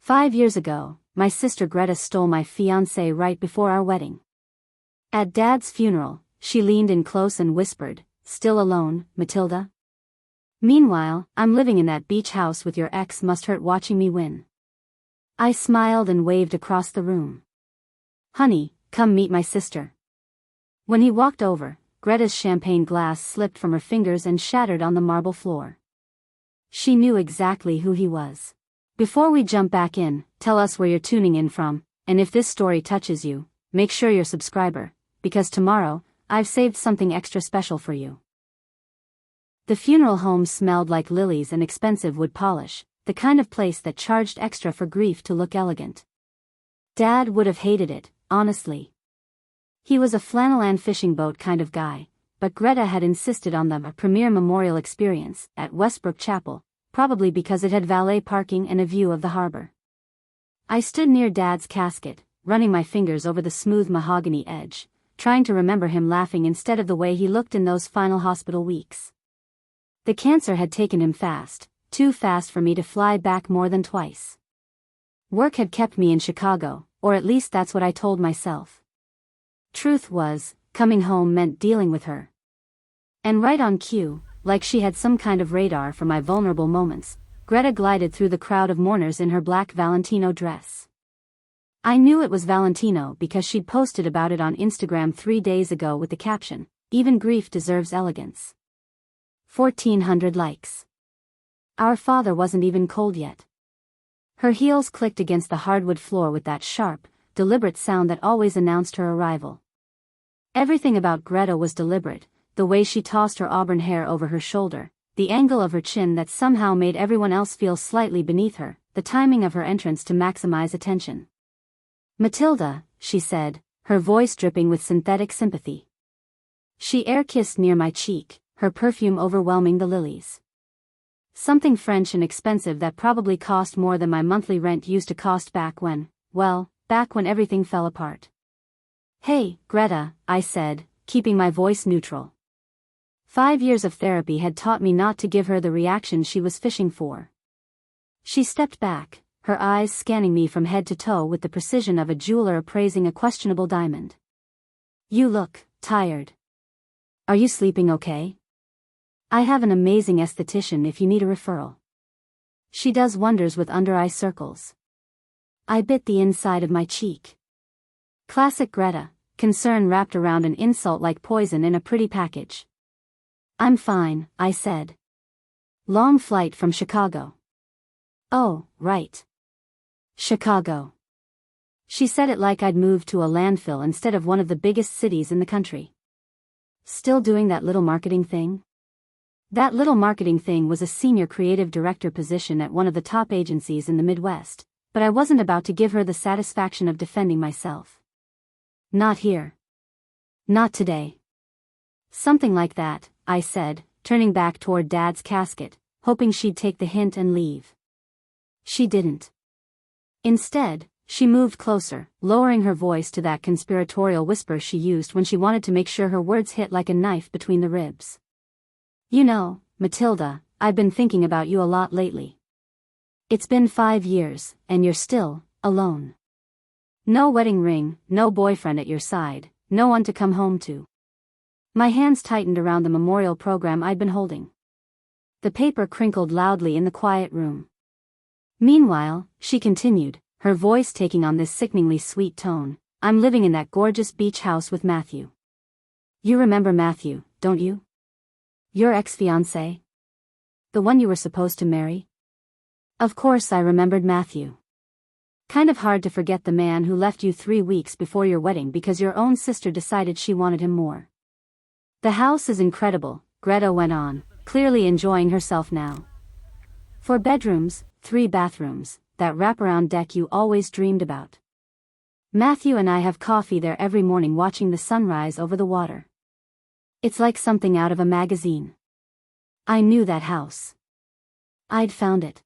5 years ago, my sister Greta stole my fiancé right before our wedding. At Dad's funeral, she leaned in close and whispered, "Still alone, Matilda?" Meanwhile, I'm living in that beach house with your ex. Must hurt watching me win. I smiled and waved across the room. "Honey, come meet my sister." When he walked over, Greta's champagne glass slipped from her fingers and shattered on the marble floor. She knew exactly who he was. "Before we jump back in, tell us where you're tuning in from, and if this story touches you, make sure you're a subscriber, because tomorrow, I've saved something extra special for you." The funeral home smelled like lilies and expensive wood polish, the kind of place that charged extra for grief to look elegant. Dad would have hated it, honestly. He was a flannel and fishing boat kind of guy, but Greta had insisted on the premier memorial experience at Westbrook Chapel, probably because it had valet parking and a view of the harbor. I stood near Dad's casket, running my fingers over the smooth mahogany edge, trying to remember him laughing instead of the way he looked in those final hospital weeks. The cancer had taken him fast, too fast for me to fly back more than twice. Work had kept me in Chicago, or at least that's what I told myself. Truth was, coming home meant dealing with her. And right on cue, like she had some kind of radar for my vulnerable moments, Greta glided through the crowd of mourners in her black Valentino dress. I knew it was Valentino because she'd posted about it on Instagram 3 days ago with the caption, "Even grief deserves elegance." 1,400 likes. Our father wasn't even cold yet. Her heels clicked against the hardwood floor with that sharp, deliberate sound that always announced her arrival. Everything about Greta was deliberate, the way she tossed her auburn hair over her shoulder, the angle of her chin that somehow made everyone else feel slightly beneath her, the timing of her entrance to maximize attention. "Matilda," she said, her voice dripping with synthetic sympathy. She air-kissed near my cheek, her perfume overwhelming the lilies. Something French and expensive that probably cost more than my monthly rent used to cost back when everything fell apart. "Hey, Greta," I said, keeping my voice neutral. 5 years of therapy had taught me not to give her the reaction she was fishing for. She stepped back, her eyes scanning me from head to toe with the precision of a jeweler appraising a questionable diamond. "You look tired. Are you sleeping okay? I have an amazing esthetician if you need a referral. She does wonders with under-eye circles." I bit the inside of my cheek. Classic Greta, concern wrapped around an insult like poison in a pretty package. "I'm fine," I said. "Long flight from Chicago." "Oh, right. Chicago." She said it like I'd moved to a landfill instead of one of the biggest cities in the country. "Still doing that little marketing thing?" That little marketing thing was a senior creative director position at one of the top agencies in the Midwest, but I wasn't about to give her the satisfaction of defending myself. "Not here. Not today." "Something like that," I said, turning back toward Dad's casket, hoping she'd take the hint and leave. She didn't. Instead, she moved closer, lowering her voice to that conspiratorial whisper she used when she wanted to make sure her words hit like a knife between the ribs. "You know, Matilda, I've been thinking about you a lot lately. It's been 5 years, and you're still alone. No wedding ring, no boyfriend at your side, no one to come home to." My hands tightened around the memorial program I'd been holding. The paper crinkled loudly in the quiet room. "Meanwhile," she continued, her voice taking on this sickeningly sweet tone, "I'm living in that gorgeous beach house with Matthew. You remember Matthew, don't you? Your ex-fiancé? The one you were supposed to marry?" Of course I remembered Matthew. Kind of hard to forget the man who left you 3 weeks before your wedding because your own sister decided she wanted him more. "The house is incredible," Greta went on, clearly enjoying herself now. "4 bedrooms, 3 bathrooms, that wraparound deck you always dreamed about. Matthew and I have coffee there every morning watching the sunrise over the water. It's like something out of a magazine." I knew that house. I'd found it.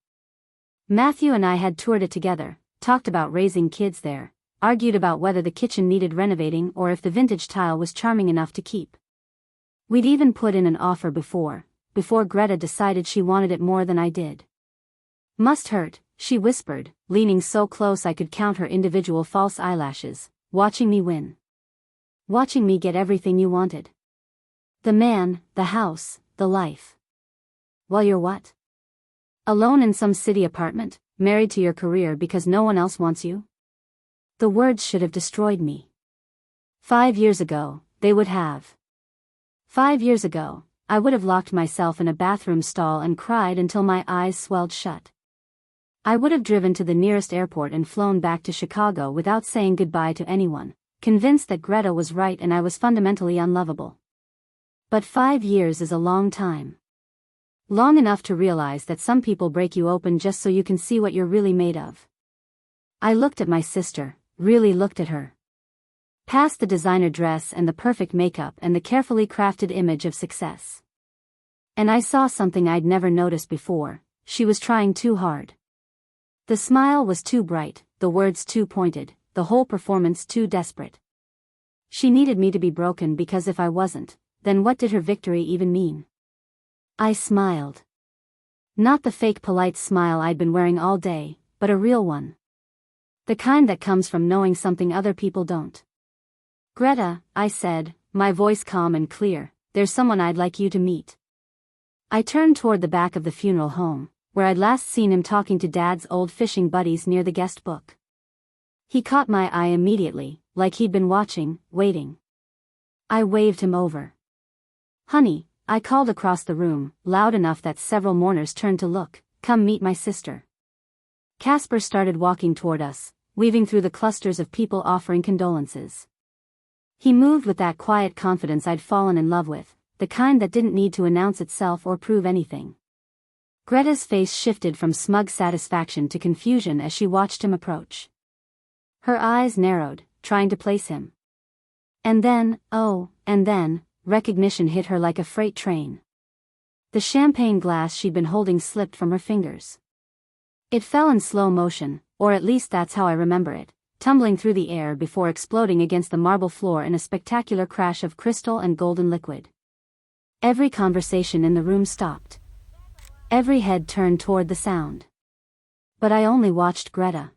Matthew and I had toured it together, talked about raising kids there, argued about whether the kitchen needed renovating or if the vintage tile was charming enough to keep. We'd even put in an offer before Greta decided she wanted it more than I did. "Must hurt," she whispered, leaning so close I could count her individual false eyelashes, watching me win. Watching me get everything you wanted. The man, the house, the life. While you're what? Alone in some city apartment, married to your career because no one else wants you? The words should have destroyed me. 5 years ago, they would have. 5 years ago, I would have locked myself in a bathroom stall and cried until my eyes swelled shut. I would have driven to the nearest airport and flown back to Chicago without saying goodbye to anyone, convinced that Greta was right and I was fundamentally unlovable. But 5 years is a long time. Long enough to realize that some people break you open just so you can see what you're really made of. I looked at my sister, really looked at her. Past the designer dress and the perfect makeup and the carefully crafted image of success. And I saw something I'd never noticed before: she was trying too hard. The smile was too bright, the words too pointed, the whole performance too desperate. She needed me to be broken because if I wasn't, then what did her victory even mean? I smiled. Not the fake polite smile I'd been wearing all day, but a real one. The kind that comes from knowing something other people don't. Greta, I said, my voice calm and clear, there's someone I'd like you to meet. I turned toward the back of the funeral home, where I'd last seen him talking to Dad's old fishing buddies near the guest book. He caught my eye immediately, like he'd been watching, waiting. I waved him over. Honey, I called across the room, loud enough that several mourners turned to look, come meet my sister. Casper started walking toward us, weaving through the clusters of people offering condolences. He moved with that quiet confidence I'd fallen in love with, the kind that didn't need to announce itself or prove anything. Greta's face shifted from smug satisfaction to confusion as she watched him approach. Her eyes narrowed, trying to place him. And then, recognition hit her like a freight train. The champagne glass she'd been holding slipped from her fingers. It fell in slow motion, or at least that's how I remember it, tumbling through the air before exploding against the marble floor in a spectacular crash of crystal and golden liquid. Every conversation in the room stopped. Every head turned toward the sound. But I only watched Greta.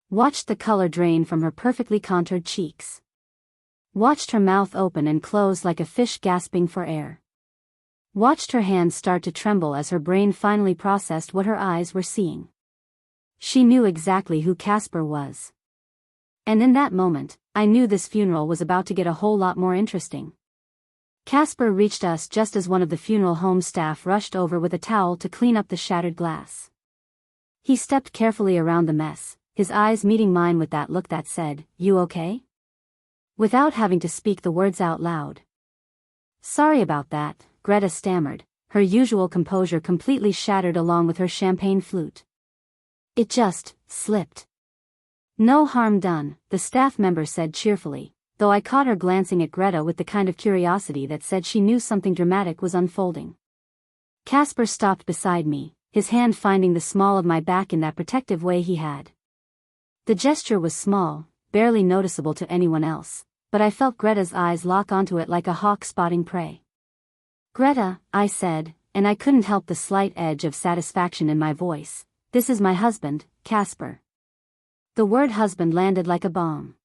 Watched the color drain from her perfectly contoured cheeks. Watched her mouth open and close like a fish gasping for air. Watched her hands start to tremble as her brain finally processed what her eyes were seeing. She knew exactly who Casper was. And in that moment, I knew this funeral was about to get a whole lot more interesting. Casper reached us just as one of the funeral home staff rushed over with a towel to clean up the shattered glass. He stepped carefully around the mess, his eyes meeting mine with that look that said, "You okay?" Without having to speak the words out loud. "Sorry about that," Greta stammered, her usual composure completely shattered along with her champagne flute. "It just slipped." "No harm done," the staff member said cheerfully, though I caught her glancing at Greta with the kind of curiosity that said she knew something dramatic was unfolding. Casper stopped beside me, his hand finding the small of my back in that protective way he had. The gesture was small, barely noticeable to anyone else, but I felt Greta's eyes lock onto it like a hawk spotting prey. "Greta," I said, and I couldn't help the slight edge of satisfaction in my voice, "this is my husband, Casper." The word husband landed like a bomb.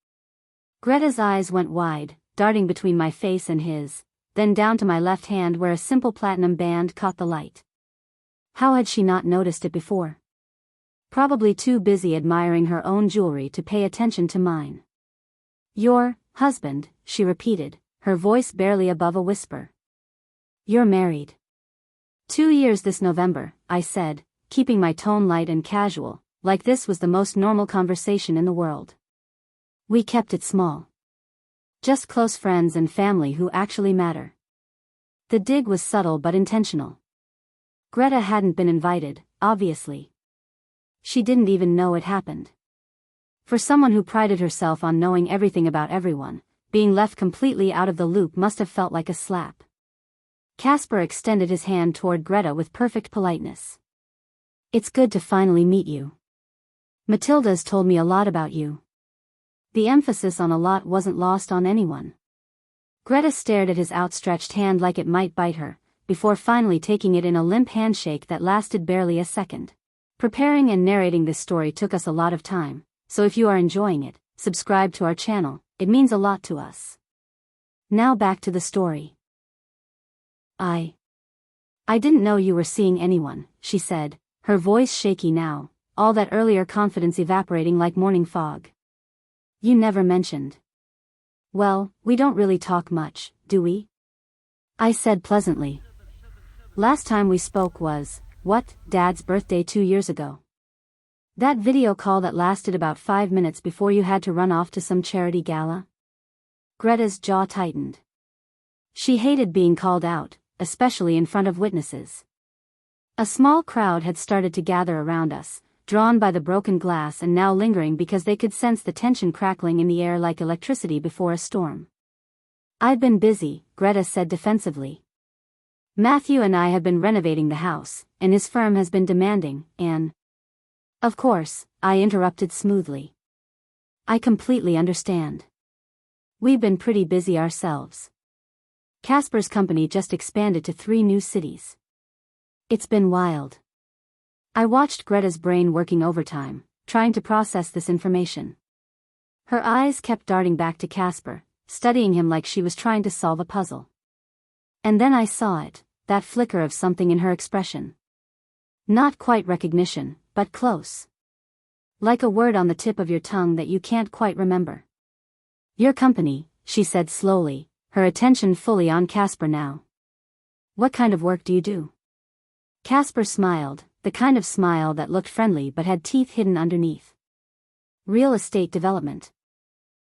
Greta's eyes went wide, darting between my face and his, then down to my left hand where a simple platinum band caught the light. How had she not noticed it before? Probably too busy admiring her own jewelry to pay attention to mine. "Your husband," she repeated, her voice barely above a whisper. "You're married." 2 years this November, I said, keeping my tone light and casual, like this was the most normal conversation in the world. We kept it small. Just close friends and family who actually matter. The dig was subtle but intentional. Greta hadn't been invited, obviously. She didn't even know it happened. For someone who prided herself on knowing everything about everyone, being left completely out of the loop must have felt like a slap. Casper extended his hand toward Greta with perfect politeness. "It's good to finally meet you. Matilda's told me a lot about you." The emphasis on a lot wasn't lost on anyone. Greta stared at his outstretched hand like it might bite her, before finally taking it in a limp handshake that lasted barely a second. Preparing and narrating this story took us a lot of time, so if you are enjoying it, subscribe to our channel, it means a lot to us. Now back to the story. I didn't know you were seeing anyone, she said, her voice shaky now, all that earlier confidence evaporating like morning fog. You never mentioned. Well, we don't really talk much, do we? I said pleasantly. Last time we spoke was, Dad's birthday 2 years ago. That video call that lasted about 5 minutes before you had to run off to some charity gala? Greta's jaw tightened. She hated being called out, especially in front of witnesses. A small crowd had started to gather around us, drawn by the broken glass and now lingering because they could sense the tension crackling in the air like electricity before a storm. I've been busy, Greta said defensively. Matthew and I have been renovating the house, and his firm has been demanding, and... Of course, I interrupted smoothly. I completely understand. We've been pretty busy ourselves. Casper's company just expanded to 3 new cities. It's been wild. I watched Greta's brain working overtime, trying to process this information. Her eyes kept darting back to Casper, studying him like she was trying to solve a puzzle. And then I saw it, that flicker of something in her expression. Not quite recognition, but close. Like a word on the tip of your tongue that you can't quite remember. Your company, she said slowly, her attention fully on Casper now. What kind of work do you do? Casper smiled, the kind of smile that looked friendly but had teeth hidden underneath. Real estate development.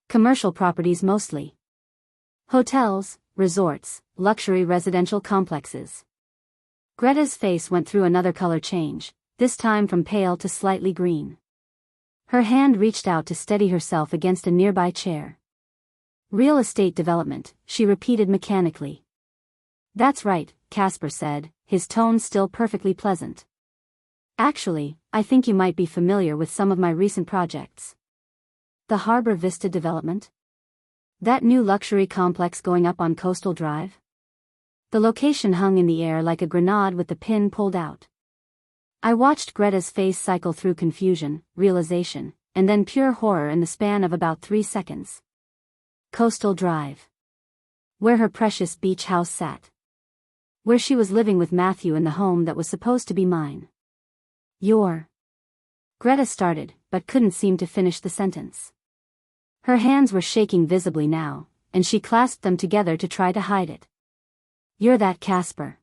Commercial properties mostly. Hotels, resorts, luxury residential complexes. Greta's face went through another color change, this time from pale to slightly green. Her hand reached out to steady herself against a nearby chair. Real estate development, she repeated mechanically. That's right, Casper said, his tone still perfectly pleasant. Actually, I think you might be familiar with some of my recent projects. The Harbor Vista development? That new luxury complex going up on Coastal Drive? The location hung in the air like a grenade with the pin pulled out. I watched Greta's face cycle through confusion, realization, and then pure horror in the span of about 3 seconds. Coastal Drive. Where her precious beach house sat. Where she was living with Matthew in the home that was supposed to be mine. Greta started, but couldn't seem to finish the sentence. Her hands were shaking visibly now, and she clasped them together to try to hide it. You're that Casper.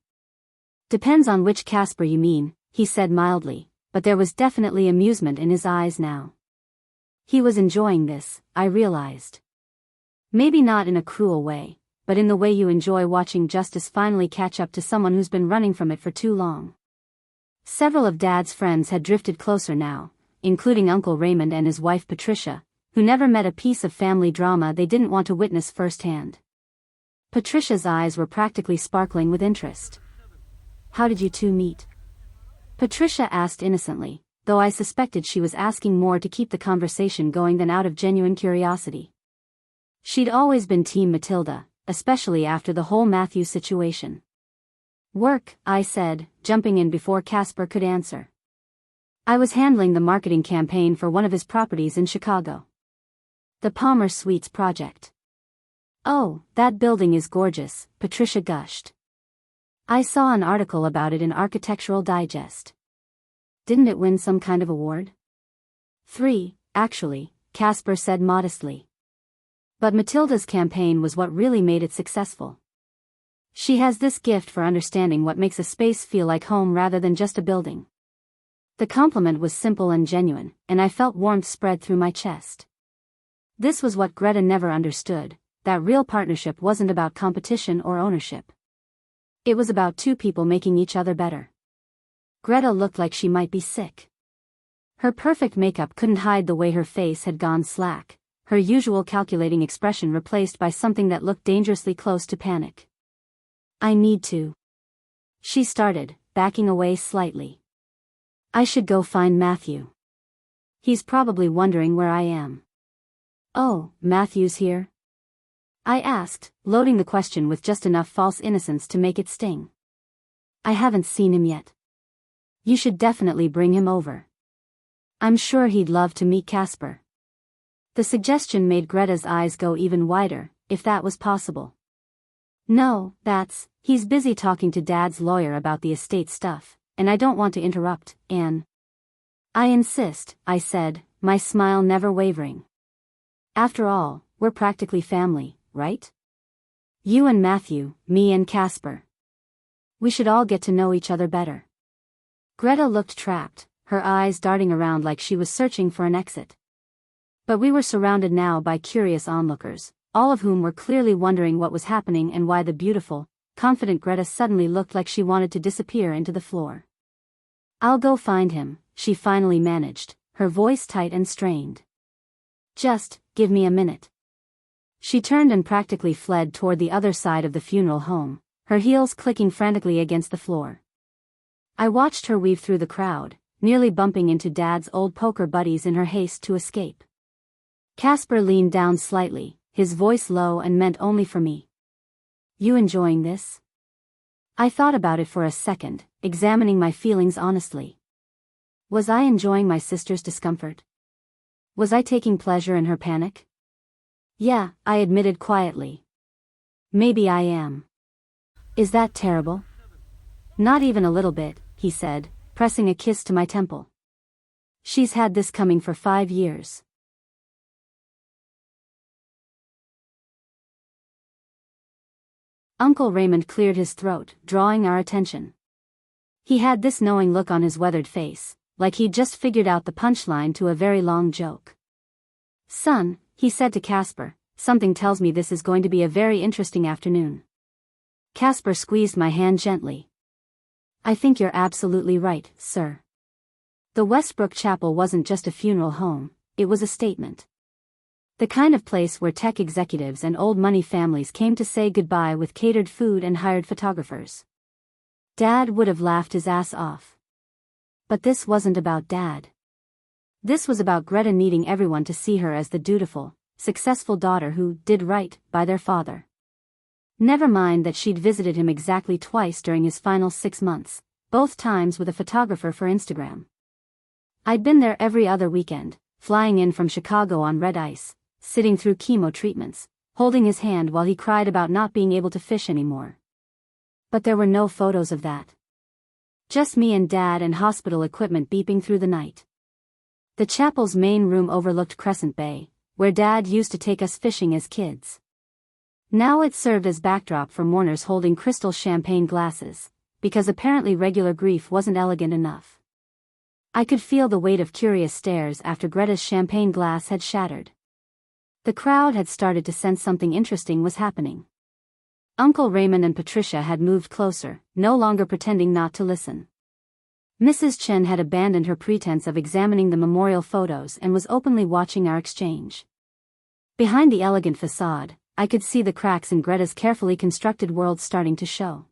Depends on which Casper you mean, he said mildly, but there was definitely amusement in his eyes now. He was enjoying this, I realized. Maybe not in a cruel way, but in the way you enjoy watching justice finally catch up to someone who's been running from it for too long. Several of Dad's friends had drifted closer now, including Uncle Raymond and his wife Patricia, who never met a piece of family drama they didn't want to witness firsthand. Patricia's eyes were practically sparkling with interest. How did you two meet? Patricia asked innocently, though I suspected she was asking more to keep the conversation going than out of genuine curiosity. She'd always been Team Matilda, especially after the whole Matthew situation. Work, I said, jumping in before Casper could answer. I was handling the marketing campaign for one of his properties in Chicago. The Palmer Suites project. Oh, that building is gorgeous, Patricia gushed. I saw an article about it in Architectural Digest. Didn't it win some kind of award? 3, actually, Casper said modestly. But Matilda's campaign was what really made it successful. She has this gift for understanding what makes a space feel like home rather than just a building. The compliment was simple and genuine, and I felt warmth spread through my chest. This was what Greta never understood, that real partnership wasn't about competition or ownership. It was about 2 people making each other better. Greta looked like she might be sick. Her perfect makeup couldn't hide the way her face had gone slack, her usual calculating expression replaced by something that looked dangerously close to panic. I need to. She started, backing away slightly. I should go find Matthew. He's probably wondering where I am. Oh, Matthew's here? I asked, loading the question with just enough false innocence to make it sting. I haven't seen him yet. You should definitely bring him over. I'm sure he'd love to meet Casper. The suggestion made Greta's eyes go even wider, if that was possible. No, he's busy talking to Dad's lawyer about the estate stuff, and I don't want to interrupt, Anne. I insist, I said, my smile never wavering. After all, we're practically family, right? You and Matthew, me and Casper. We should all get to know each other better. Greta looked trapped, her eyes darting around like she was searching for an exit. But we were surrounded now by curious onlookers, all of whom were clearly wondering what was happening and why the beautiful, confident Greta suddenly looked like she wanted to disappear into the floor. I'll go find him, she finally managed, her voice tight and strained. Just, give me a minute. She turned and practically fled toward the other side of the funeral home, her heels clicking frantically against the floor. I watched her weave through the crowd, nearly bumping into Dad's old poker buddies in her haste to escape. Casper leaned down slightly, his voice low and meant only for me. You enjoying this? I thought about it for a second, examining my feelings honestly. Was I enjoying my sister's discomfort? Was I taking pleasure in her panic? Yeah, I admitted quietly. Maybe I am. Is that terrible? Not even a little bit, he said, pressing a kiss to my temple. She's had this coming for 5 years. Uncle Raymond cleared his throat, drawing our attention. He had this knowing look on his weathered face, like he'd just figured out the punchline to a very long joke. Son, he said to Casper, something tells me this is going to be a very interesting afternoon. Casper squeezed my hand gently. I think you're absolutely right, sir. The Westbrook Chapel wasn't just a funeral home, it was a statement. The kind of place where tech executives and old money families came to say goodbye with catered food and hired photographers. Dad would have laughed his ass off. But this wasn't about Dad. This was about Greta needing everyone to see her as the dutiful, successful daughter who did right by their father. Never mind that she'd visited him exactly twice during his final 6 months, both times with a photographer for Instagram. I'd been there every other weekend, flying in from Chicago on red ice, sitting through chemo treatments, holding his hand while he cried about not being able to fish anymore. But there were no photos of that. Just me and Dad and hospital equipment beeping through the night. The chapel's main room overlooked Crescent Bay, where Dad used to take us fishing as kids. Now it served as backdrop for mourners holding crystal champagne glasses, because apparently regular grief wasn't elegant enough. I could feel the weight of curious stares after Greta's champagne glass had shattered. The crowd had started to sense something interesting was happening. Uncle Raymond and Patricia had moved closer, no longer pretending not to listen. Mrs. Chen had abandoned her pretense of examining the memorial photos and was openly watching our exchange. Behind the elegant facade, I could see the cracks in Greta's carefully constructed world starting to show.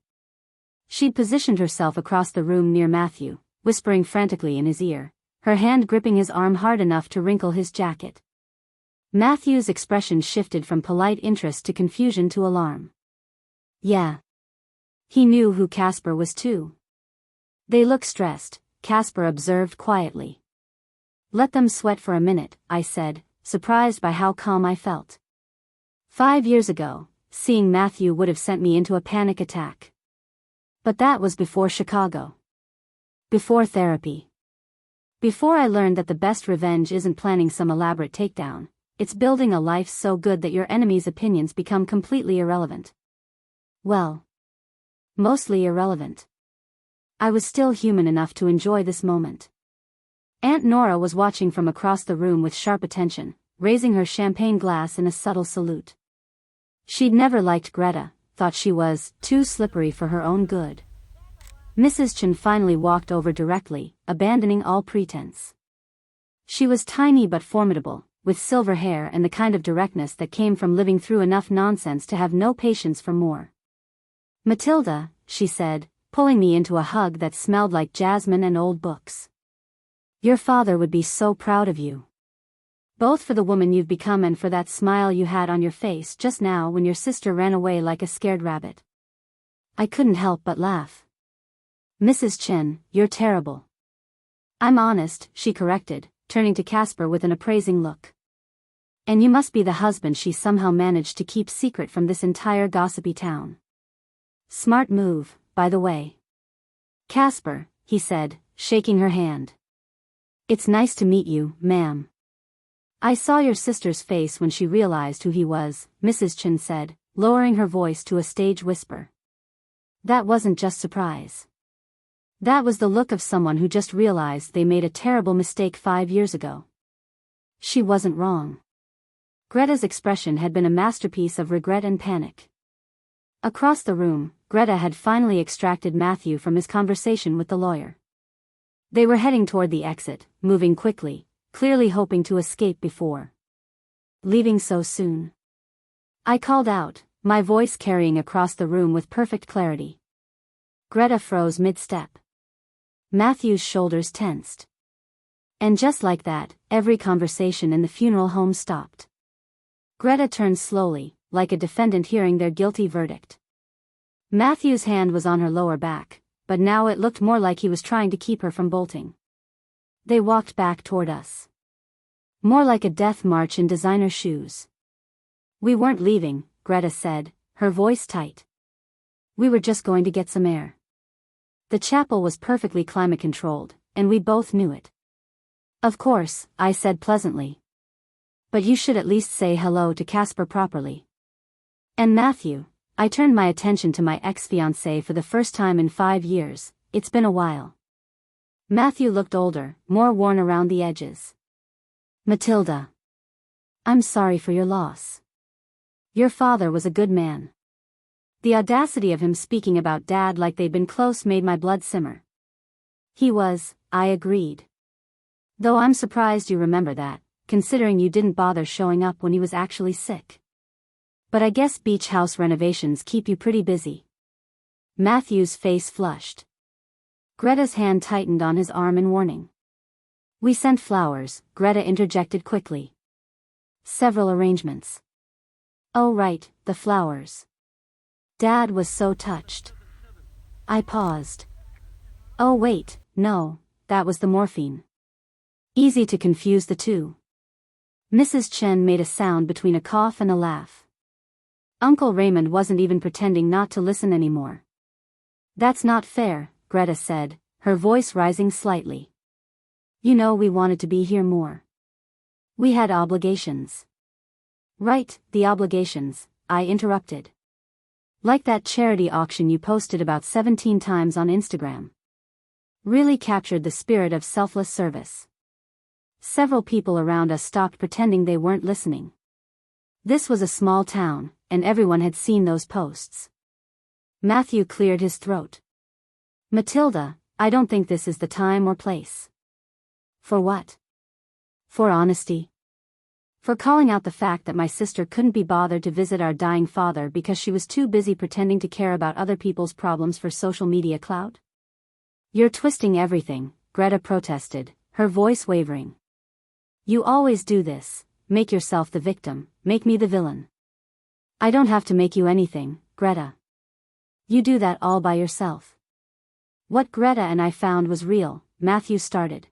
She'd positioned herself across the room near Matthew, whispering frantically in his ear, her hand gripping his arm hard enough to wrinkle his jacket. Matthew's expression shifted from polite interest to confusion to alarm. Yeah. He knew who Casper was too. They look stressed, Casper observed quietly. Let them sweat for a minute, I said, surprised by how calm I felt. 5 years ago, seeing Matthew would have sent me into a panic attack. But that was before Chicago. Before therapy. Before I learned that the best revenge isn't planning some elaborate takedown, it's building a life so good that your enemy's opinions become completely irrelevant. Well, mostly irrelevant. I was still human enough to enjoy this moment. Aunt Nora was watching from across the room with sharp attention, raising her champagne glass in a subtle salute. She'd never liked Greta, thought she was too slippery for her own good. Mrs. Chen finally walked over directly, abandoning all pretense. She was tiny but formidable, with silver hair and the kind of directness that came from living through enough nonsense to have no patience for more. Matilda, she said, pulling me into a hug that smelled like jasmine and old books. Your father would be so proud of you. Both for the woman you've become and for that smile you had on your face just now when your sister ran away like a scared rabbit. I couldn't help but laugh. Mrs. Chen, you're terrible. I'm honest, she corrected, turning to Casper with an appraising look. And you must be the husband she somehow managed to keep secret from this entire gossipy town. Smart move, by the way. Casper, he said, shaking her hand. It's nice to meet you, ma'am. I saw your sister's face when she realized who he was, Mrs. Chen said, lowering her voice to a stage whisper. That wasn't just surprise. That was the look of someone who just realized they made a terrible mistake 5 years ago. She wasn't wrong. Greta's expression had been a masterpiece of regret and panic. Across the room, Greta had finally extracted Matthew from his conversation with the lawyer. They were heading toward the exit, moving quickly, clearly hoping to escape before leaving so soon. I called out, my voice carrying across the room with perfect clarity. Greta froze mid-step. Matthew's shoulders tensed. And just like that, every conversation in the funeral home stopped. Greta turned slowly, like a defendant hearing their guilty verdict. Matthew's hand was on her lower back, but now it looked more like he was trying to keep her from bolting. They walked back toward us. More like a death march in designer shoes. We weren't leaving, Greta said, her voice tight. We were just going to get some air. The chapel was perfectly climate-controlled, and we both knew it. Of course, I said pleasantly. But you should at least say hello to Casper properly. And Matthew, I turned my attention to my ex-fiancé for the first time in 5 years, it's been a while. Matthew looked older, more worn around the edges. Matilda. I'm sorry for your loss. Your father was a good man. The audacity of him speaking about Dad like they'd been close made my blood simmer. He was, I agreed. Though I'm surprised you remember that, considering you didn't bother showing up when he was actually sick. But I guess beach house renovations keep you pretty busy. Matthew's face flushed. Greta's hand tightened on his arm in warning. We sent flowers, Greta interjected quickly. Several arrangements. Oh right, the flowers. Dad was so touched. I paused. Oh wait, no, that was the morphine. Easy to confuse the two. Mrs. Chen made a sound between a cough and a laugh. Uncle Raymond wasn't even pretending not to listen anymore. That's not fair, Greta said, her voice rising slightly. You know we wanted to be here more. We had obligations. Right, the obligations, I interrupted. Like that charity auction you posted about 17 times on Instagram. Really captured the spirit of selfless service. Several people around us stopped pretending they weren't listening. This was a small town, and everyone had seen those posts. Matthew cleared his throat. Matilda, I don't think this is the time or place. For what? For honesty. For calling out the fact that my sister couldn't be bothered to visit our dying father because she was too busy pretending to care about other people's problems for social media clout? You're twisting everything, Greta protested, her voice wavering. You always do this, make yourself the victim, make me the villain. I don't have to make you anything, Greta. You do that all by yourself. What Greta and I found was real, Matthew started.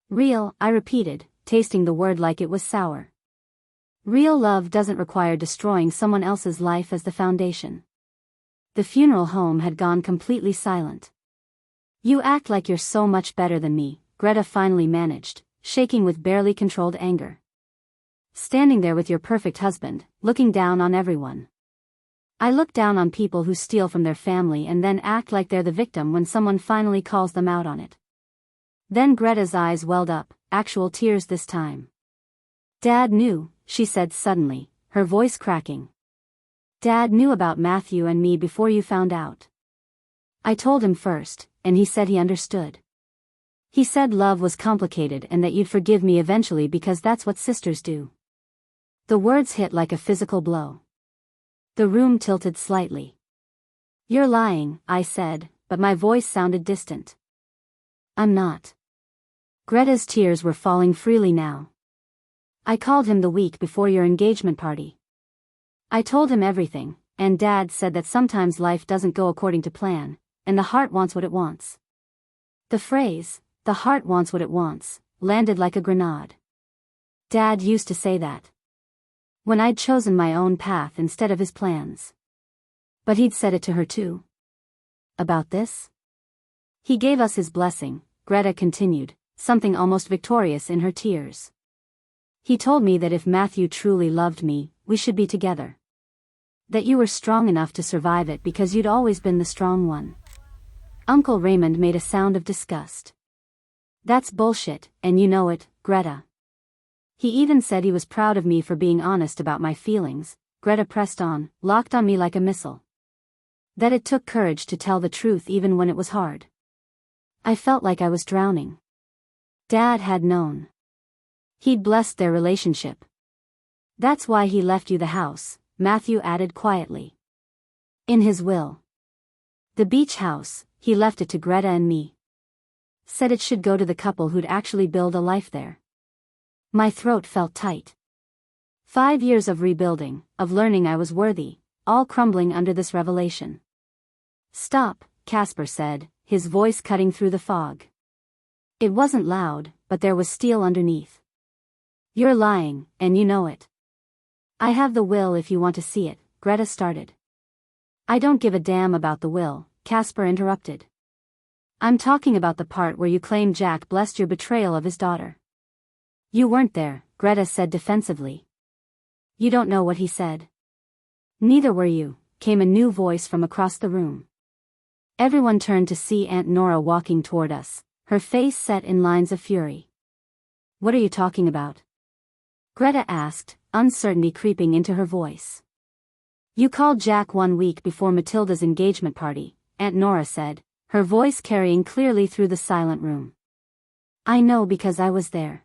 Real, I repeated, tasting the word like it was sour. Real love doesn't require destroying someone else's life as the foundation. The funeral home had gone completely silent. You act like you're so much better than me, Greta finally managed, shaking with barely controlled anger. Standing there with your perfect husband, looking down on everyone. I look down on people who steal from their family and then act like they're the victim when someone finally calls them out on it. Then Greta's eyes welled up, actual tears this time. Dad knew, she said suddenly, her voice cracking. Dad knew about Matthew and me before you found out. I told him first, and he said he understood. He said love was complicated and that you'd forgive me eventually because that's what sisters do. The words hit like a physical blow. The room tilted slightly. You're lying, I said, but my voice sounded distant. I'm not. Greta's tears were falling freely now. I called him the week before your engagement party. I told him everything, and Dad said that sometimes life doesn't go according to plan, and the heart wants what it wants. The phrase, the heart wants what it wants, landed like a grenade. Dad used to say that when I'd chosen my own path instead of his plans. But he'd said it to her too. About this? He gave us his blessing, Greta continued, something almost victorious in her tears. He told me that if Matthew truly loved me, we should be together. That you were strong enough to survive it because you'd always been the strong one. Uncle Raymond made a sound of disgust. That's bullshit, and you know it, Greta. He even said he was proud of me for being honest about my feelings, Greta pressed on, locked on me like a missile. That it took courage to tell the truth even when it was hard. I felt like I was drowning. Dad had known. He'd blessed their relationship. That's why he left you the house, Matthew added quietly. In his will. The beach house, he left it to Greta and me. Said it should go to the couple who'd actually build a life there. My throat felt tight. 5 years of rebuilding, of learning I was worthy, all crumbling under this revelation. Stop, Casper said, his voice cutting through the fog. It wasn't loud, but there was steel underneath. You're lying, and you know it. I have the will if you want to see it, Greta started. I don't give a damn about the will, Casper interrupted. I'm talking about the part where you claim Jack blessed your betrayal of his daughter. You weren't there, Greta said defensively. You don't know what he said. Neither were you, came a new voice from across the room. Everyone turned to see Aunt Nora walking toward us, her face set in lines of fury. What are you talking about? Greta asked, uncertainty creeping into her voice. You called Jack 1 week before Matilda's engagement party, Aunt Nora said, her voice carrying clearly through the silent room. I know because I was there.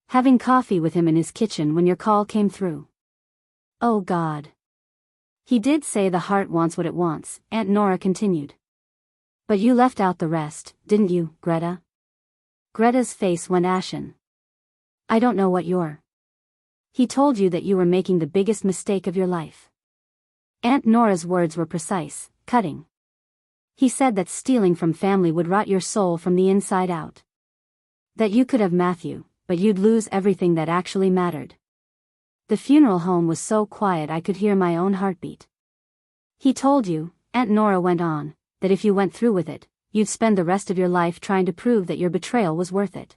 Having coffee with him in his kitchen when your call came through. Oh God. He did say the heart wants what it wants, Aunt Nora continued. But you left out the rest, didn't you, Greta? Greta's face went ashen. I don't know what you're. He told you that you were making the biggest mistake of your life. Aunt Nora's words were precise, cutting. He said that stealing from family would rot your soul from the inside out. That you could have Matthew, but you'd lose everything that actually mattered. The funeral home was so quiet I could hear my own heartbeat. He told you, Aunt Nora went on, that if you went through with it, you'd spend the rest of your life trying to prove that your betrayal was worth it.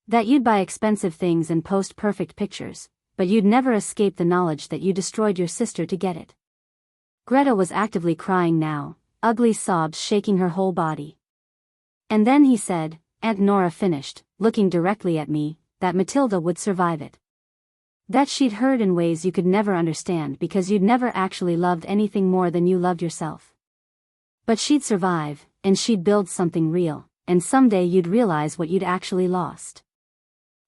That you'd buy expensive things and post perfect pictures, but you'd never escape the knowledge that you destroyed your sister to get it. Greta was actively crying now, ugly sobs shaking her whole body. And then he said, Aunt Nora finished, looking directly at me, that Matilda would survive it. That she'd heard in ways you could never understand because you'd never actually loved anything more than you loved yourself. But she'd survive, and she'd build something real, and someday you'd realize what you'd actually lost.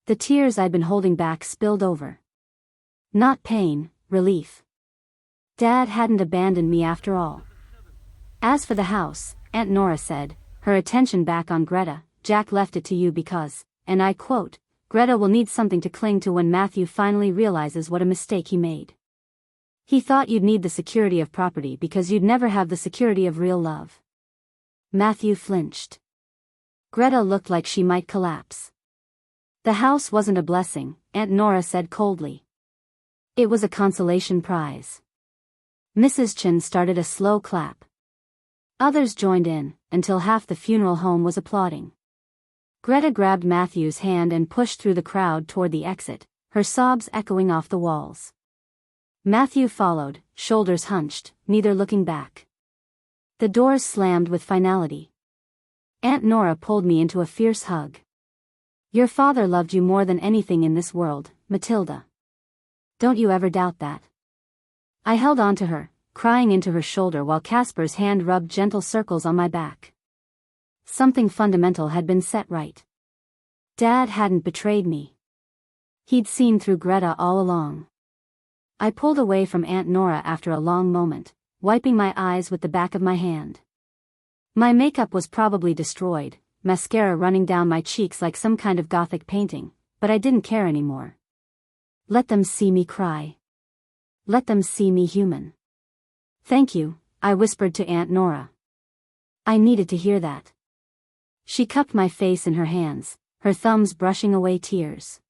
The tears I'd been holding back spilled over. Not pain, relief. Dad hadn't abandoned me after all. As for the house, Aunt Nora said, her attention back on Greta, Jack left it to you because, and I quote, Greta will need something to cling to when Matthew finally realizes what a mistake he made. He thought you'd need the security of property because you'd never have the security of real love. Matthew flinched. Greta looked like she might collapse. The house wasn't a blessing, Aunt Nora said coldly. It was a consolation prize. Mrs. Chin started a slow clap. Others joined in, until half the funeral home was applauding. Greta grabbed Matthew's hand and pushed through the crowd toward the exit, her sobs echoing off the walls. Matthew followed, shoulders hunched, neither looking back. The doors slammed with finality. Aunt Nora pulled me into a fierce hug. Your father loved you more than anything in this world, Matilda. Don't you ever doubt that. I held on to her, crying into her shoulder while Casper's hand rubbed gentle circles on my back. Something fundamental had been set right. Dad hadn't betrayed me. He'd seen through Greta all along. I pulled away from Aunt Nora after a long moment, wiping my eyes with the back of my hand. My makeup was probably destroyed, mascara running down my cheeks like some kind of gothic painting, but I didn't care anymore. Let them see me cry. Let them see me human. Thank you, I whispered to Aunt Nora. I needed to hear that. She cupped my face in her hands, her thumbs brushing away tears.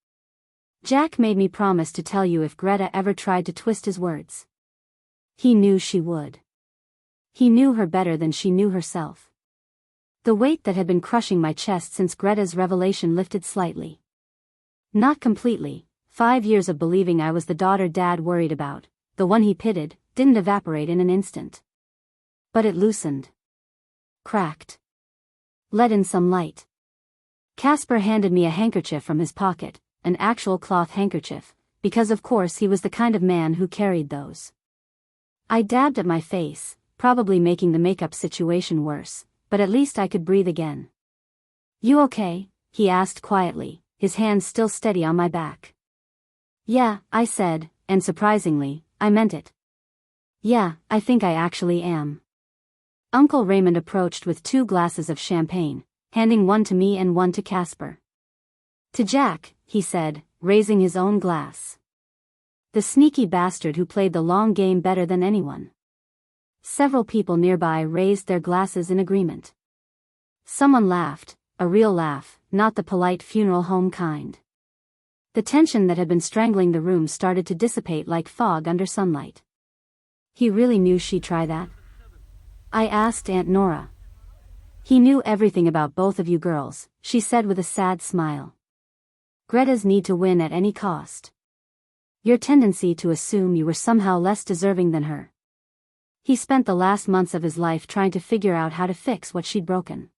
Jack made me promise to tell you if Greta ever tried to twist his words. He knew she would. He knew her better than she knew herself. The weight that had been crushing my chest since Greta's revelation lifted slightly. Not completely. 5 years of believing I was the daughter Dad worried about, the one he pitted, didn't evaporate in an instant. But it loosened. Cracked. Let in some light. Casper handed me a handkerchief from his pocket, an actual cloth handkerchief, because of course he was the kind of man who carried those. I dabbed at my face, probably making the makeup situation worse, but at least I could breathe again. You okay? He asked quietly, his hands still steady on my back. Yeah, I said, and surprisingly, I meant it. Yeah, I think I actually am. Uncle Raymond approached with 2 glasses of champagne, handing one to me and one to Casper. To Jack, he said, raising his own glass. The sneaky bastard who played the long game better than anyone. Several people nearby raised their glasses in agreement. Someone laughed, a real laugh, not the polite funeral home kind. The tension that had been strangling the room started to dissipate like fog under sunlight. He really knew she'd try that? I asked Aunt Nora. He knew everything about both of you girls, she said with a sad smile. Greta's need to win at any cost. Your tendency to assume you were somehow less deserving than her. He spent the last months of his life trying to figure out how to fix what she'd broken.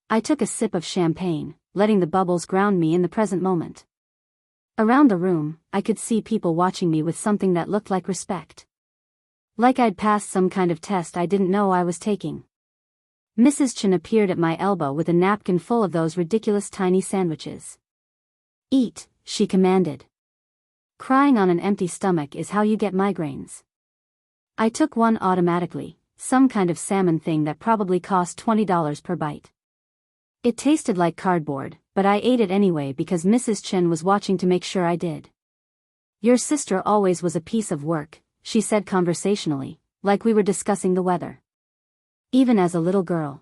I took a sip of champagne, letting the bubbles ground me in the present moment. Around the room, I could see people watching me with something that looked like respect. Like I'd passed some kind of test I didn't know I was taking. Mrs. Chen appeared at my elbow with a napkin full of those ridiculous tiny sandwiches. Eat, she commanded. Crying on an empty stomach is how you get migraines. I took one automatically, some kind of salmon thing that probably cost $20 per bite. It tasted like cardboard, but I ate it anyway because Mrs. Chen was watching to make sure I did. Your sister always was a piece of work, she said conversationally, like we were discussing the weather. Even as a little girl.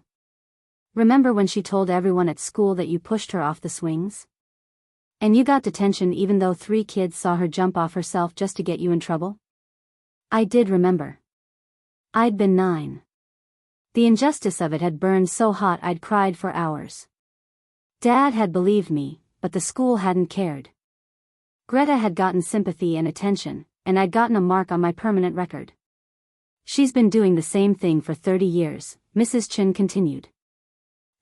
Remember when she told everyone at school that you pushed her off the swings? And you got detention even though 3 kids saw her jump off herself just to get you in trouble? I did remember. I'd been 9. The injustice of it had burned so hot I'd cried for hours. Dad had believed me, but the school hadn't cared. Greta had gotten sympathy and attention, and I'd gotten a mark on my permanent record. She's been doing the same thing for 30 years, Mrs. Chen continued.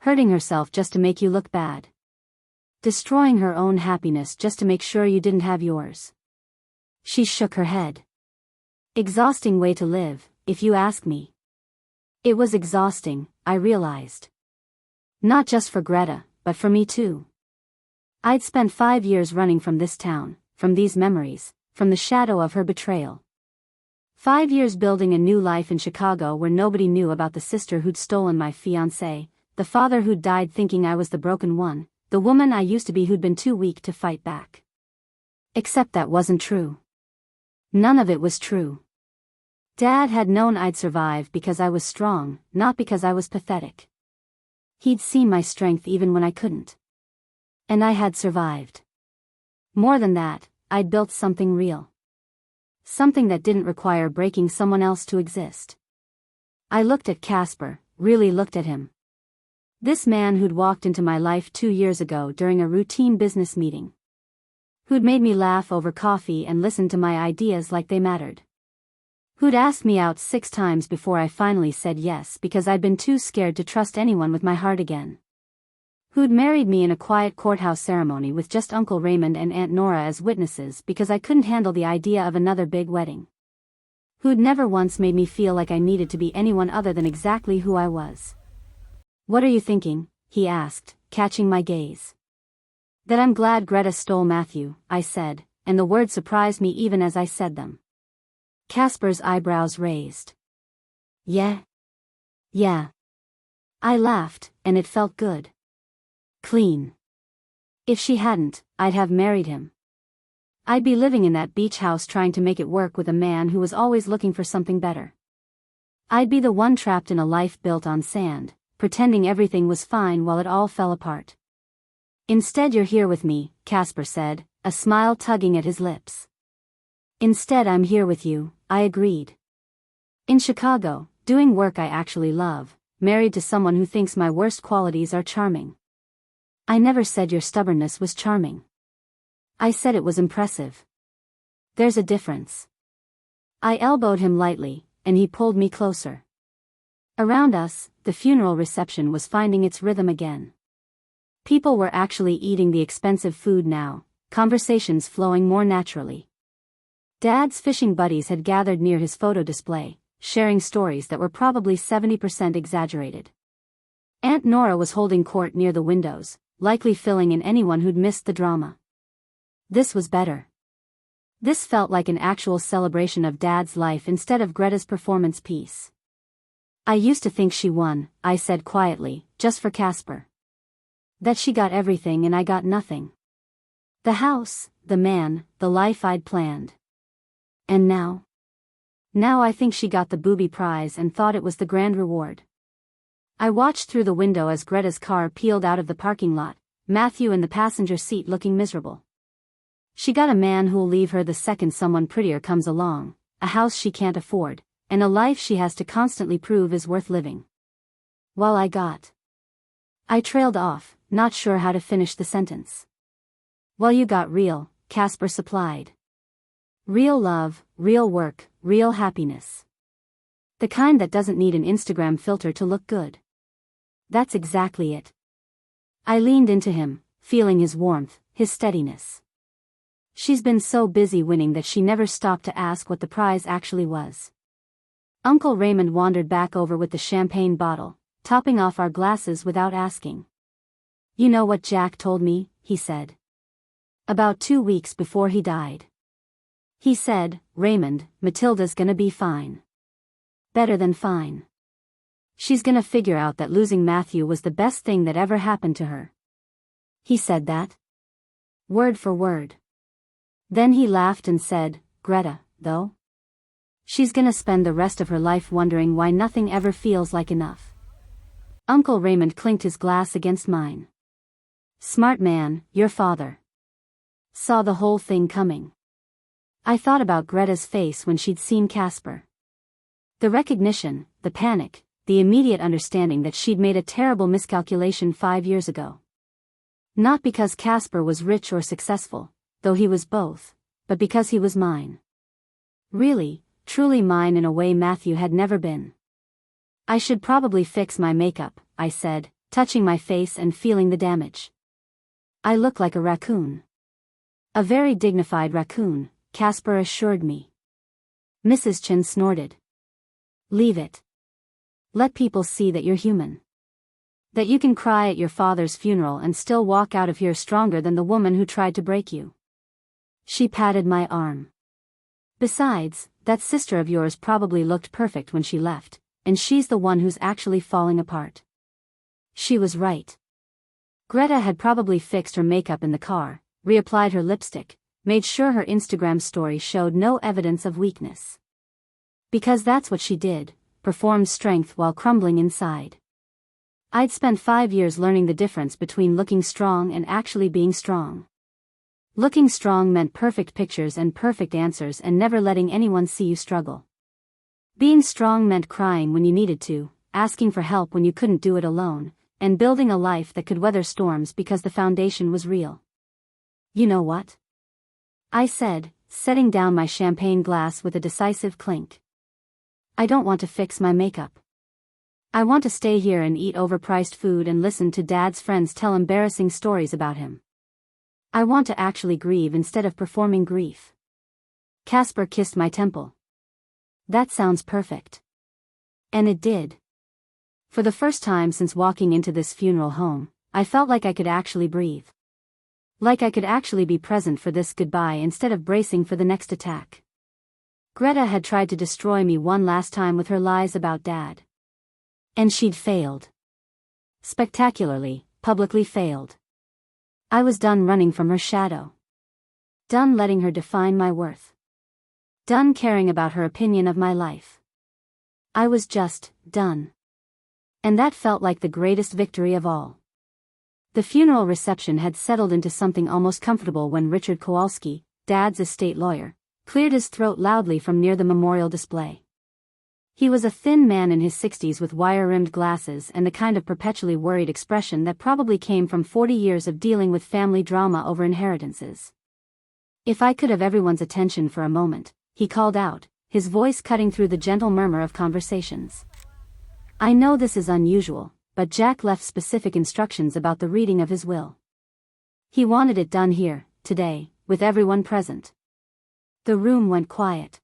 Hurting herself just to make you look bad. Destroying her own happiness just to make sure you didn't have yours. She shook her head. Exhausting way to live, if you ask me. It was exhausting, I realized. Not just for Greta, but for me too. I'd spent 5 years running from this town, from these memories, from the shadow of her betrayal. 5 years building a new life in Chicago where nobody knew about the sister who'd stolen my fiancé, the father who'd died thinking I was the broken one, the woman I used to be who'd been too weak to fight back. Except that wasn't true. None of it was true. Dad had known I'd survive because I was strong, not because I was pathetic. He'd seen my strength even when I couldn't. And I had survived. More than that, I'd built something real. Something that didn't require breaking someone else to exist. I looked at Casper, really looked at him. This man who'd walked into my life 2 years ago during a routine business meeting. Who'd made me laugh over coffee and listen to my ideas like they mattered. Who'd asked me out 6 times before I finally said yes because I'd been too scared to trust anyone with my heart again. Who'd married me in a quiet courthouse ceremony with just Uncle Raymond and Aunt Nora as witnesses because I couldn't handle the idea of another big wedding. Who'd never once made me feel like I needed to be anyone other than exactly who I was. What are you thinking? He asked, catching my gaze. That I'm glad Greta stole Matthew, I said, and the words surprised me even as I said them. Casper's eyebrows raised. Yeah? Yeah. I laughed, and it felt good. Clean. If she hadn't, I'd have married him. I'd be living in that beach house trying to make it work with a man who was always looking for something better. I'd be the one trapped in a life built on sand, pretending everything was fine while it all fell apart. Instead you're here with me, Casper said, a smile tugging at his lips. Instead I'm here with you, I agreed. In Chicago, doing work I actually love, married to someone who thinks my worst qualities are charming. I never said your stubbornness was charming. I said it was impressive. There's a difference. I elbowed him lightly, and he pulled me closer. Around us, the funeral reception was finding its rhythm again. People were actually eating the expensive food now, conversations flowing more naturally. Dad's fishing buddies had gathered near his photo display, sharing stories that were probably 70% exaggerated. Aunt Nora was holding court near the windows, likely filling in anyone who'd missed the drama. This was better. This felt like an actual celebration of Dad's life instead of Greta's performance piece. I used to think she won, I said quietly, just for Casper. That she got everything and I got nothing. The house, the man, the life I'd planned. And now? Now I think she got the booby prize and thought it was the grand reward. I watched through the window as Greta's car peeled out of the parking lot, Matthew in the passenger seat looking miserable. She got a man who'll leave her the second someone prettier comes along, a house she can't afford, and a life she has to constantly prove is worth living. While I trailed off, not sure how to finish the sentence. Well, you got real, Casper supplied. Real love, real work, real happiness. The kind that doesn't need an Instagram filter to look good. That's exactly it. I leaned into him, feeling his warmth, his steadiness. She's been so busy winning that she never stopped to ask what the prize actually was. Uncle Raymond wandered back over with the champagne bottle, topping off our glasses without asking. You know what Jack told me, he said. About 2 weeks before he died. He said, Raymond, Matilda's gonna be fine. Better than fine. She's gonna figure out that losing Matthew was the best thing that ever happened to her. He said that? Word for word. Then he laughed and said, Greta, though? She's gonna spend the rest of her life wondering why nothing ever feels like enough. Uncle Raymond clinked his glass against mine. Smart man, your father. Saw the whole thing coming. I thought about Greta's face when she'd seen Casper. The recognition, the panic, the immediate understanding that she'd made a terrible miscalculation 5 years ago. Not because Casper was rich or successful, though he was both, but because he was mine. Really, truly mine in a way Matthew had never been. I should probably fix my makeup, I said, touching my face and feeling the damage. I look like a raccoon. A very dignified raccoon, Casper assured me. Mrs. Chin snorted. Leave it. Let people see that you're human. That you can cry at your father's funeral and still walk out of here stronger than the woman who tried to break you. She patted my arm. Besides, that sister of yours probably looked perfect when she left, and she's the one who's actually falling apart. She was right. Greta had probably fixed her makeup in the car, reapplied her lipstick, made sure her Instagram story showed no evidence of weakness. Because that's what she did, performed strength while crumbling inside. I'd spent 5 years learning the difference between looking strong and actually being strong. Looking strong meant perfect pictures and perfect answers and never letting anyone see you struggle. Being strong meant crying when you needed to, asking for help when you couldn't do it alone, and building a life that could weather storms because the foundation was real. You know what? I said, setting down my champagne glass with a decisive clink. I don't want to fix my makeup. I want to stay here and eat overpriced food and listen to Dad's friends tell embarrassing stories about him. I want to actually grieve instead of performing grief. Casper kissed my temple. That sounds perfect. And it did. For the first time since walking into this funeral home, I felt like I could actually breathe. Like I could actually be present for this goodbye instead of bracing for the next attack. Greta had tried to destroy me one last time with her lies about Dad. And she'd failed. Spectacularly, publicly failed. I was done running from her shadow. Done letting her define my worth. Done caring about her opinion of my life. I was just done. And that felt like the greatest victory of all. The funeral reception had settled into something almost comfortable when Richard Kowalski, Dad's estate lawyer, cleared his throat loudly from near the memorial display. He was a thin man in his 60s with wire-rimmed glasses and the kind of perpetually worried expression that probably came from 40 years of dealing with family drama over inheritances. "If I could have everyone's attention for a moment," he called out, his voice cutting through the gentle murmur of conversations. "I know this is unusual, but Jack left specific instructions about the reading of his will. He wanted it done here, today, with everyone present." The room went quiet.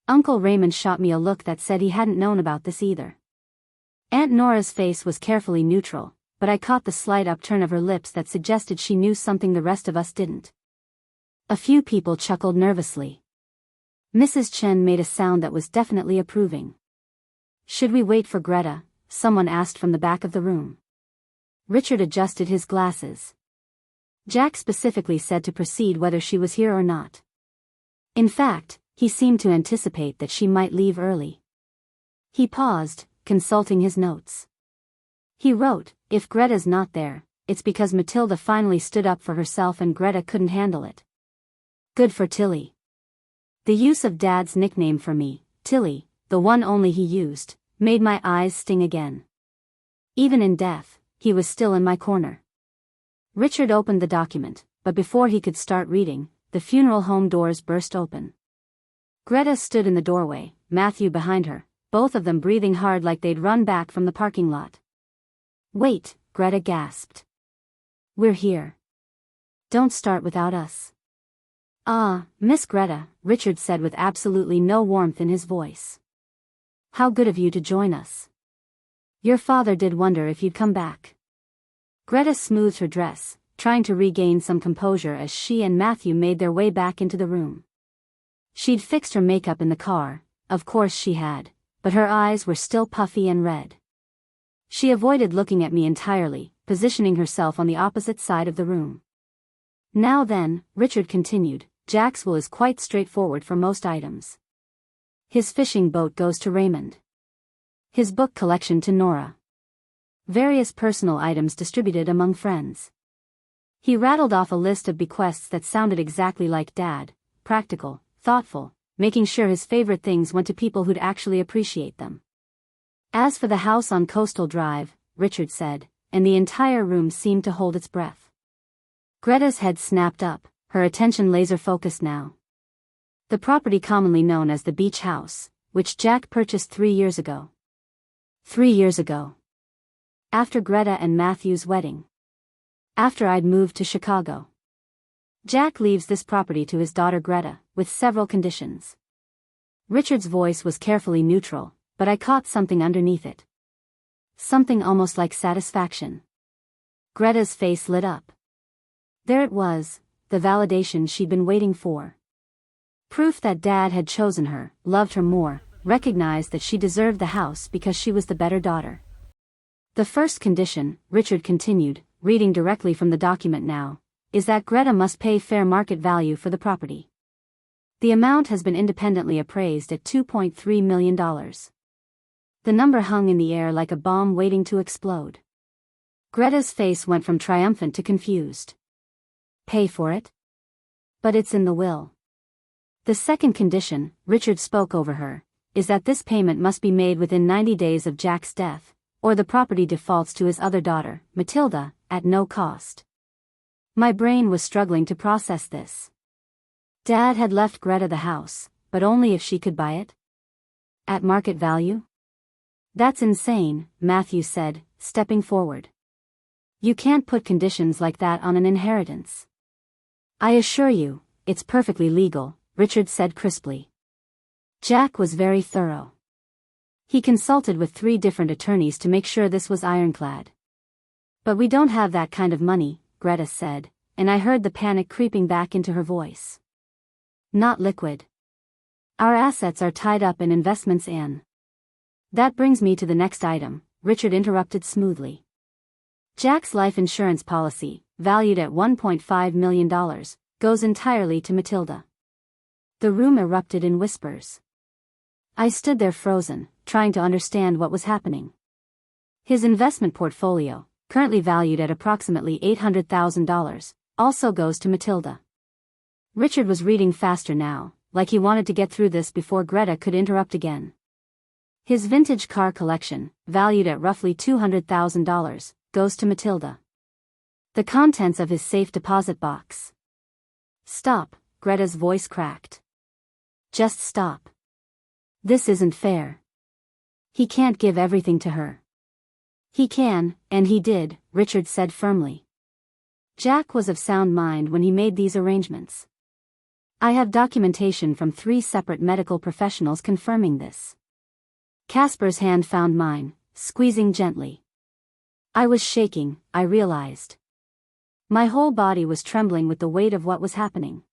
Uncle Raymond shot me a look that said he hadn't known about this either. Aunt Nora's face was carefully neutral, but I caught the slight upturn of her lips that suggested she knew something the rest of us didn't. A few people chuckled nervously. Mrs. Chen made a sound that was definitely approving. "Should we wait for Greta?" someone asked from the back of the room. Richard adjusted his glasses. Jack specifically said to proceed whether she was here or not. In fact, he seemed to anticipate that she might leave early. He paused, consulting his notes. He wrote, "If Greta's not there, it's because Matilda finally stood up for herself and Greta couldn't handle it." Good for Tilly. The use of Dad's nickname for me, Tilly, the one only he used, made my eyes sting again. Even in death, he was still in my corner. Richard opened the document, but before he could start reading, the funeral home doors burst open. Greta stood in the doorway, Matthew behind her, both of them breathing hard like they'd run back from the parking lot. "Wait," Greta gasped. "We're here. Don't start without us." "Ah, Miss Greta," Richard said with absolutely no warmth in his voice. "How good of you to join us. Your father did wonder if you'd come back." Greta smoothed her dress, trying to regain some composure as she and Matthew made their way back into the room. She'd fixed her makeup in the car, of course she had, but her eyes were still puffy and red. She avoided looking at me entirely, positioning herself on the opposite side of the room. "Now then," Richard continued, "Jack's will is quite straightforward for most items. His fishing boat goes to Raymond. His book collection to Nora. Various personal items distributed among friends." He rattled off a list of bequests that sounded exactly like Dad, practical, thoughtful, making sure his favorite things went to people who'd actually appreciate them. "As for the house on Coastal Drive," Richard said, and the entire room seemed to hold its breath. Greta's head snapped up, her attention laser-focused now. "The property commonly known as the Beach House, which Jack purchased 3 years ago." 3 years ago. After Greta and Matthew's wedding. After I'd moved to Chicago. "Jack leaves this property to his daughter Greta, with several conditions." Richard's voice was carefully neutral, but I caught something underneath it. Something almost like satisfaction. Greta's face lit up. There it was, the validation she'd been waiting for. Proof that Dad had chosen her, loved her more, recognized that she deserved the house because she was the better daughter. "The first condition," Richard continued, reading directly from the document now, "is that Greta must pay fair market value for the property. The amount has been independently appraised at $2.3 million. The number hung in the air like a bomb waiting to explode. Greta's face went from triumphant to confused. "Pay for it? But it's in the will." "The second condition," Richard spoke over her, "is that this payment must be made within 90 days of Jack's death, or the property defaults to his other daughter, Matilda, at no cost." My brain was struggling to process this. Dad had left Greta the house, but only if she could buy it? At market value? "That's insane," Matthew said, stepping forward. "You can't put conditions like that on an inheritance." "I assure you, it's perfectly legal," Richard said crisply. Jack was very thorough. He consulted with 3 different attorneys to make sure this was ironclad. "But we don't have that kind of money," Greta said, and I heard the panic creeping back into her voice. "Not liquid. Our assets are tied up in investments and—" "That brings me to the next item," Richard interrupted smoothly. "Jack's life insurance policy, valued at $1.5 million, goes entirely to Matilda." The room erupted in whispers. I stood there frozen, trying to understand what was happening. His investment portfolio, currently valued at approximately $800,000, also goes to Matilda. Richard was reading faster now, like he wanted to get through this before Greta could interrupt again. His vintage car collection, valued at roughly $200,000, goes to Matilda. The contents of his safe deposit box. Stop, Greta's voice cracked. Just stop. This isn't fair. He can't give everything to her. He can, and he did, Richard said firmly. Jack was of sound mind when he made these arrangements. I have documentation from 3 separate medical professionals confirming this. Casper's hand found mine, squeezing gently. I was shaking, I realized. My whole body was trembling with the weight of what was happening.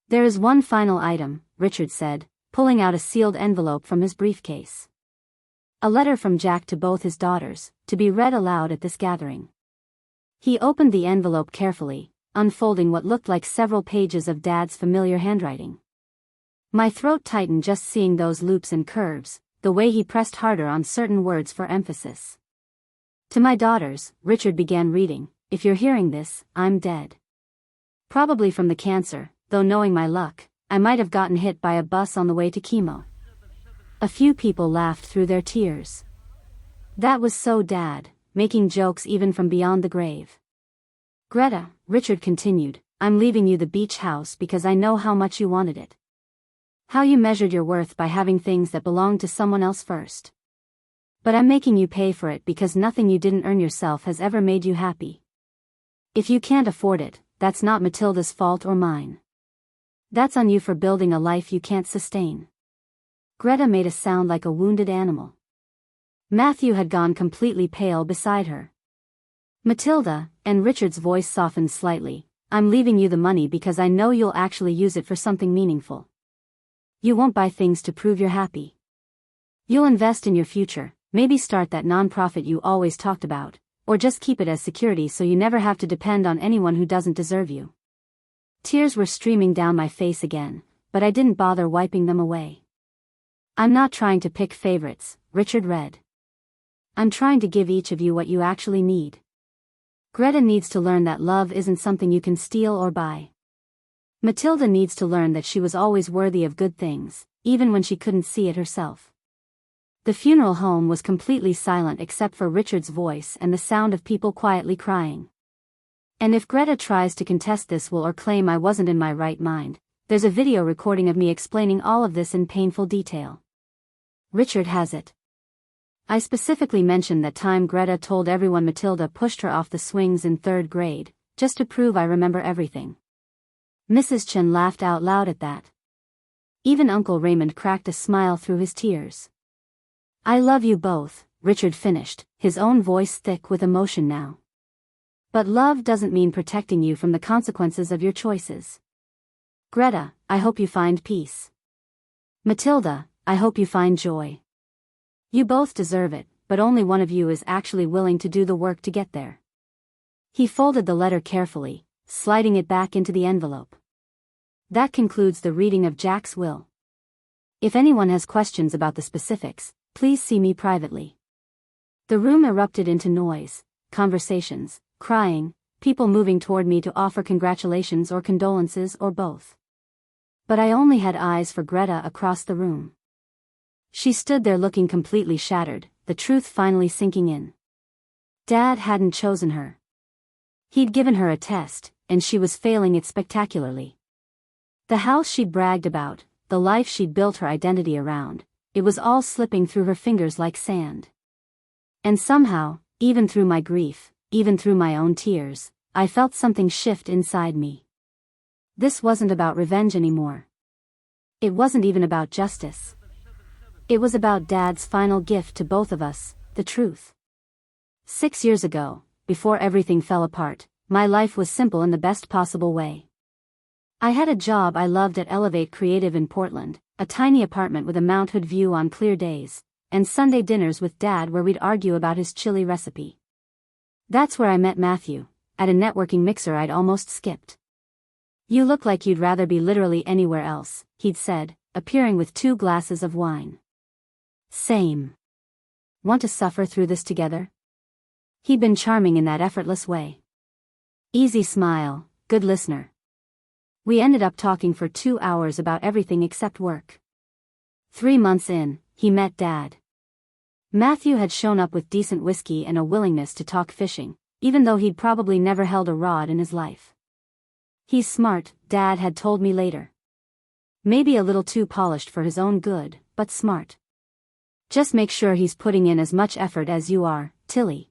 There is one final item, Richard said, pulling out a sealed envelope from his briefcase. A letter from Jack to both his daughters, to be read aloud at this gathering. He opened the envelope carefully, unfolding what looked like several pages of Dad's familiar handwriting. My throat tightened just seeing those loops and curves, the way he pressed harder on certain words for emphasis. To my daughters, Richard began reading, if you're hearing this, I'm dead. Probably from the cancer, though knowing my luck, I might have gotten hit by a bus on the way to chemo. A few people laughed through their tears. That was so Dad, making jokes even from beyond the grave. Greta, Richard continued, I'm leaving you the beach house because I know how much you wanted it. How you measured your worth by having things that belonged to someone else first. But I'm making you pay for it because nothing you didn't earn yourself has ever made you happy. If you can't afford it, that's not Matilda's fault or mine. That's on you for building a life you can't sustain. Greta made a sound like a wounded animal. Matthew had gone completely pale beside her. Matilda, and Richard's voice softened slightly, I'm leaving you the money because I know you'll actually use it for something meaningful. You won't buy things to prove you're happy. You'll invest in your future, maybe start that nonprofit you always talked about, or just keep it as security so you never have to depend on anyone who doesn't deserve you. Tears were streaming down my face again, but I didn't bother wiping them away. I'm not trying to pick favorites, Richard read. I'm trying to give each of you what you actually need. Greta needs to learn that love isn't something you can steal or buy. Matilda needs to learn that she was always worthy of good things, even when she couldn't see it herself. The funeral home was completely silent except for Richard's voice and the sound of people quietly crying. And if Greta tries to contest this or claim I wasn't in my right mind, there's a video recording of me explaining all of this in painful detail. Richard has it. I specifically mentioned that time Greta told everyone Matilda pushed her off the swings in 3rd grade, just to prove I remember everything. Mrs. Chen laughed out loud at that. Even Uncle Raymond cracked a smile through his tears. I love you both, Richard finished, his own voice thick with emotion now. But love doesn't mean protecting you from the consequences of your choices. Greta, I hope you find peace. Matilda, I hope you find joy. You both deserve it, but only one of you is actually willing to do the work to get there. He folded the letter carefully, sliding it back into the envelope. That concludes the reading of Jack's will. If anyone has questions about the specifics, please see me privately. The room erupted into noise, conversations, crying, people moving toward me to offer congratulations or condolences or both. But I only had eyes for Greta across the room. She stood there looking completely shattered, the truth finally sinking in. Dad hadn't chosen her. He'd given her a test, and she was failing it spectacularly. The house she'd bragged about, the life she'd built her identity around, it was all slipping through her fingers like sand. And somehow, even through my grief, even through my own tears, I felt something shift inside me. This wasn't about revenge anymore. It wasn't even about justice. It was about Dad's final gift to both of us, the truth. 6 years ago, before everything fell apart, my life was simple in the best possible way. I had a job I loved at Elevate Creative in Portland, a tiny apartment with a Mount Hood view on clear days, and Sunday dinners with Dad where we'd argue about his chili recipe. That's where I met Matthew, at a networking mixer I'd almost skipped. You look like you'd rather be literally anywhere else, he'd said, appearing with 2 glasses of wine. Same. Want to suffer through this together? He'd been charming in that effortless way. Easy smile, good listener. We ended up talking for 2 hours about everything except work. 3 months in, he met Dad. Matthew had shown up with decent whiskey and a willingness to talk fishing, even though he'd probably never held a rod in his life. He's smart, Dad had told me later. Maybe a little too polished for his own good, but smart. Just make sure he's putting in as much effort as you are, Tilly.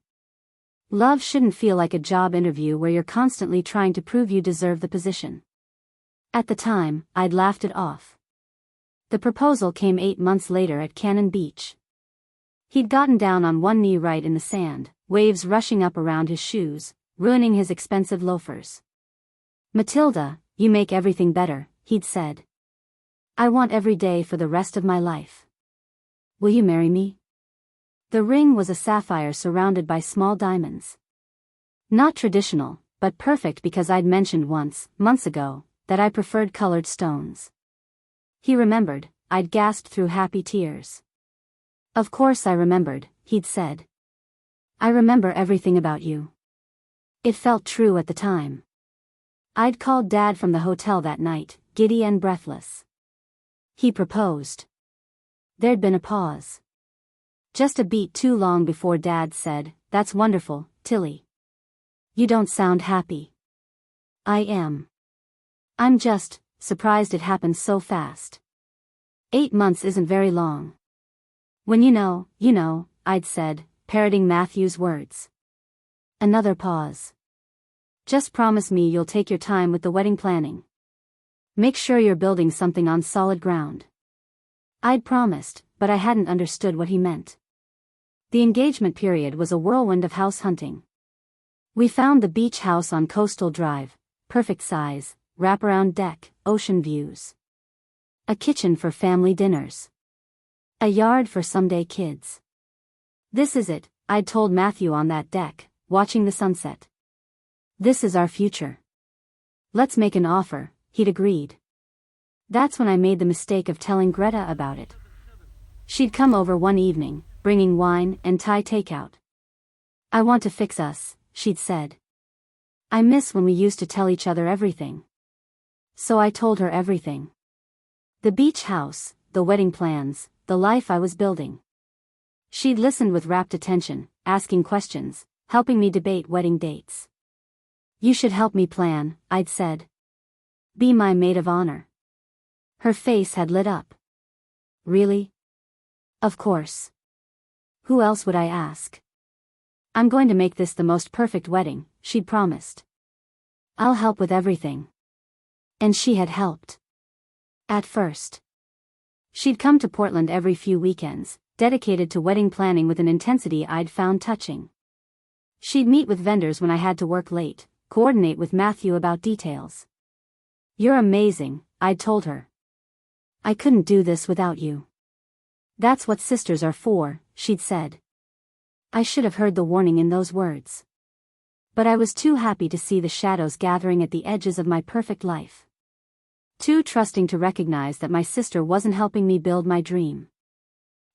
Love shouldn't feel like a job interview where you're constantly trying to prove you deserve the position. At the time, I'd laughed it off. The proposal came 8 months later at Cannon Beach. He'd gotten down on one knee right in the sand, waves rushing up around his shoes, ruining his expensive loafers. Matilda, you make everything better, he'd said. I want every day for the rest of my life. Will you marry me? The ring was a sapphire surrounded by small diamonds. Not traditional, but perfect because I'd mentioned once, months ago, that I preferred colored stones. He remembered, I'd gasped through happy tears. Of course I remembered, he'd said. I remember everything about you. It felt true at the time. I'd called Dad from the hotel that night, giddy and breathless. He proposed. There'd been a pause. Just a beat too long before Dad said, "That's wonderful, Tilly. You don't sound happy." I am. I'm just surprised it happened so fast. 8 months isn't very long. When you know, I'd said, parroting Matthew's words. Another pause. Just promise me you'll take your time with the wedding planning. Make sure you're building something on solid ground. I'd promised, but I hadn't understood what he meant. The engagement period was a whirlwind of house hunting. We found the beach house on Coastal Drive, perfect size, wraparound deck, ocean views. A kitchen for family dinners. A yard for someday kids. This is it, I'd told Matthew on that deck, watching the sunset. This is our future. Let's make an offer, he'd agreed. That's when I made the mistake of telling Greta about it. She'd come over one evening, bringing wine and Thai takeout. I want to fix us, she'd said. I miss when we used to tell each other everything. So I told her everything. The beach house, the wedding plans, the life I was building. She'd listened with rapt attention, asking questions, helping me debate wedding dates. You should help me plan, I'd said. Be my maid of honor. Her face had lit up. Really? Of course. Who else would I ask? I'm going to make this the most perfect wedding, she'd promised. I'll help with everything. And she had helped. At first. She'd come to Portland every few weekends, dedicated to wedding planning with an intensity I'd found touching. She'd meet with vendors when I had to work late, coordinate with Matthew about details. You're amazing, I'd told her. I couldn't do this without you. That's what sisters are for, she'd said. I should have heard the warning in those words. But I was too happy to see the shadows gathering at the edges of my perfect life. Too trusting to recognize that my sister wasn't helping me build my dream.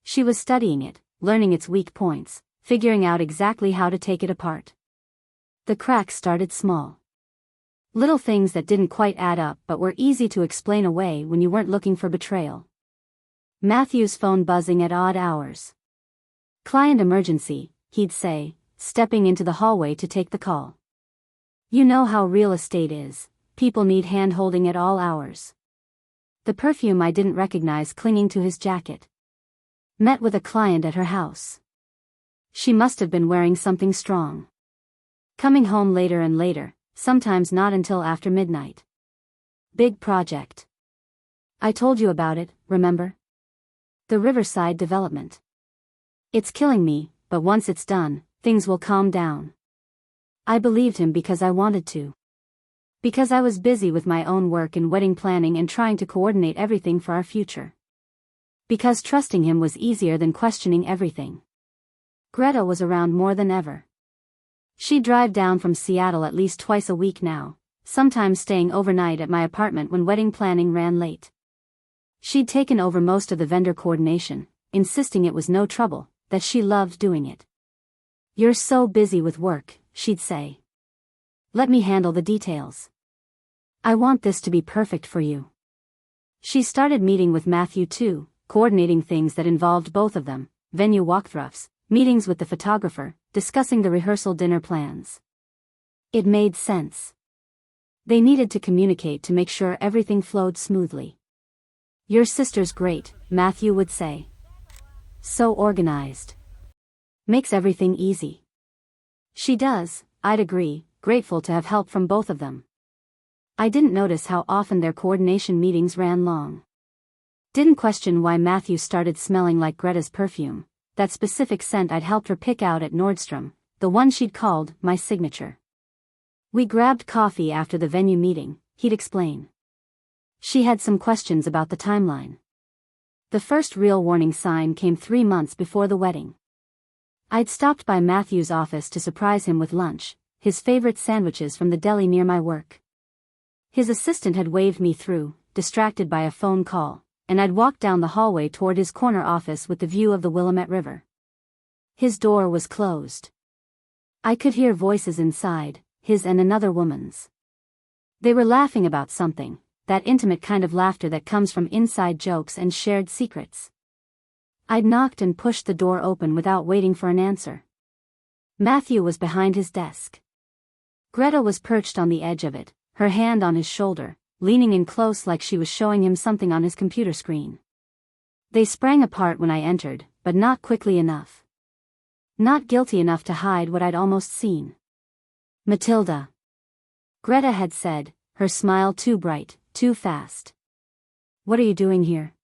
She was studying it, learning its weak points, figuring out exactly how to take it apart. The cracks started small. Little things that didn't quite add up but were easy to explain away when you weren't looking for betrayal. Matthew's phone buzzing at odd hours. Client emergency, he'd say, stepping into the hallway to take the call. You know how real estate is, people need hand-holding at all hours. The perfume I didn't recognize clinging to his jacket. Met with a client at her house. She must have been wearing something strong. Coming home later and later, sometimes not until after midnight. Big project. I told you about it, remember? The Riverside development. It's killing me, but once it's done, things will calm down. I believed him because I wanted to. Because I was busy with my own work in wedding planning and trying to coordinate everything for our future. Because trusting him was easier than questioning everything. Greta was around more than ever. She'd drive down from Seattle at least twice a week now, sometimes staying overnight at my apartment when wedding planning ran late. She'd taken over most of the vendor coordination, insisting it was no trouble, that she loved doing it. "You're so busy with work," she'd say. "Let me handle the details. I want this to be perfect for you." She started meeting with Matthew too, coordinating things that involved both of them, venue walkthroughs, meetings with the photographer, discussing the rehearsal dinner plans. It made sense. They needed to communicate to make sure everything flowed smoothly. "Your sister's great," Matthew would say. "So organized. Makes everything easy." "She does," I'd agree, grateful to have help from both of them. I didn't notice how often their coordination meetings ran long. Didn't question why Matthew started smelling like Greta's perfume, that specific scent I'd helped her pick out at Nordstrom, the one she'd called my signature. "We grabbed coffee after the venue meeting," he'd explain. She had some questions about the timeline. The first real warning sign came 3 months before the wedding. I'd stopped by Matthew's office to surprise him with lunch, his favorite sandwiches from the deli near my work. His assistant had waved me through, distracted by a phone call, and I'd walked down the hallway toward his corner office with the view of the Willamette River. His door was closed. I could hear voices inside, his and another woman's. They were laughing about something, that intimate kind of laughter that comes from inside jokes and shared secrets. I'd knocked and pushed the door open without waiting for an answer. Matthew was behind his desk. Greta was perched on the edge of it, her hand on his shoulder, leaning in close like she was showing him something on his computer screen. They sprang apart when I entered, but not quickly enough. Not guilty enough to hide what I'd almost seen. "Matilda," Greta had said, her smile too bright, too fast. "What are you doing here?"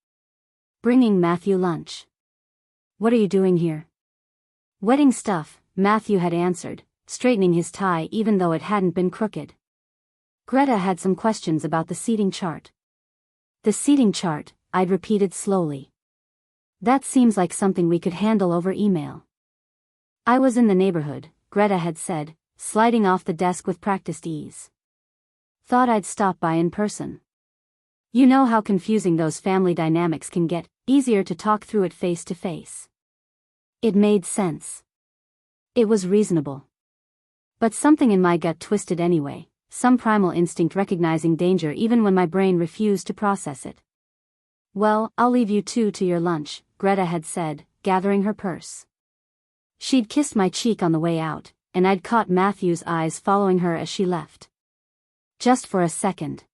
"Bringing Matthew lunch." "What are you doing here?" "Wedding stuff," Matthew had answered, straightening his tie even though it hadn't been crooked. Greta had some questions about the seating chart. "The seating chart," I'd repeated slowly. "That seems like something we could handle over email." "I was in the neighborhood," Greta had said, sliding off the desk with practiced ease. "Thought I'd stop by in person. You know how confusing those family dynamics can get, easier to talk through it face to face." It made sense. It was reasonable. But something in my gut twisted anyway, some primal instinct recognizing danger even when my brain refused to process it. "Well, I'll leave you two to your lunch," Greta had said, gathering her purse. She'd kissed my cheek on the way out, and I'd caught Matthew's eyes following her as she left. Just for a second.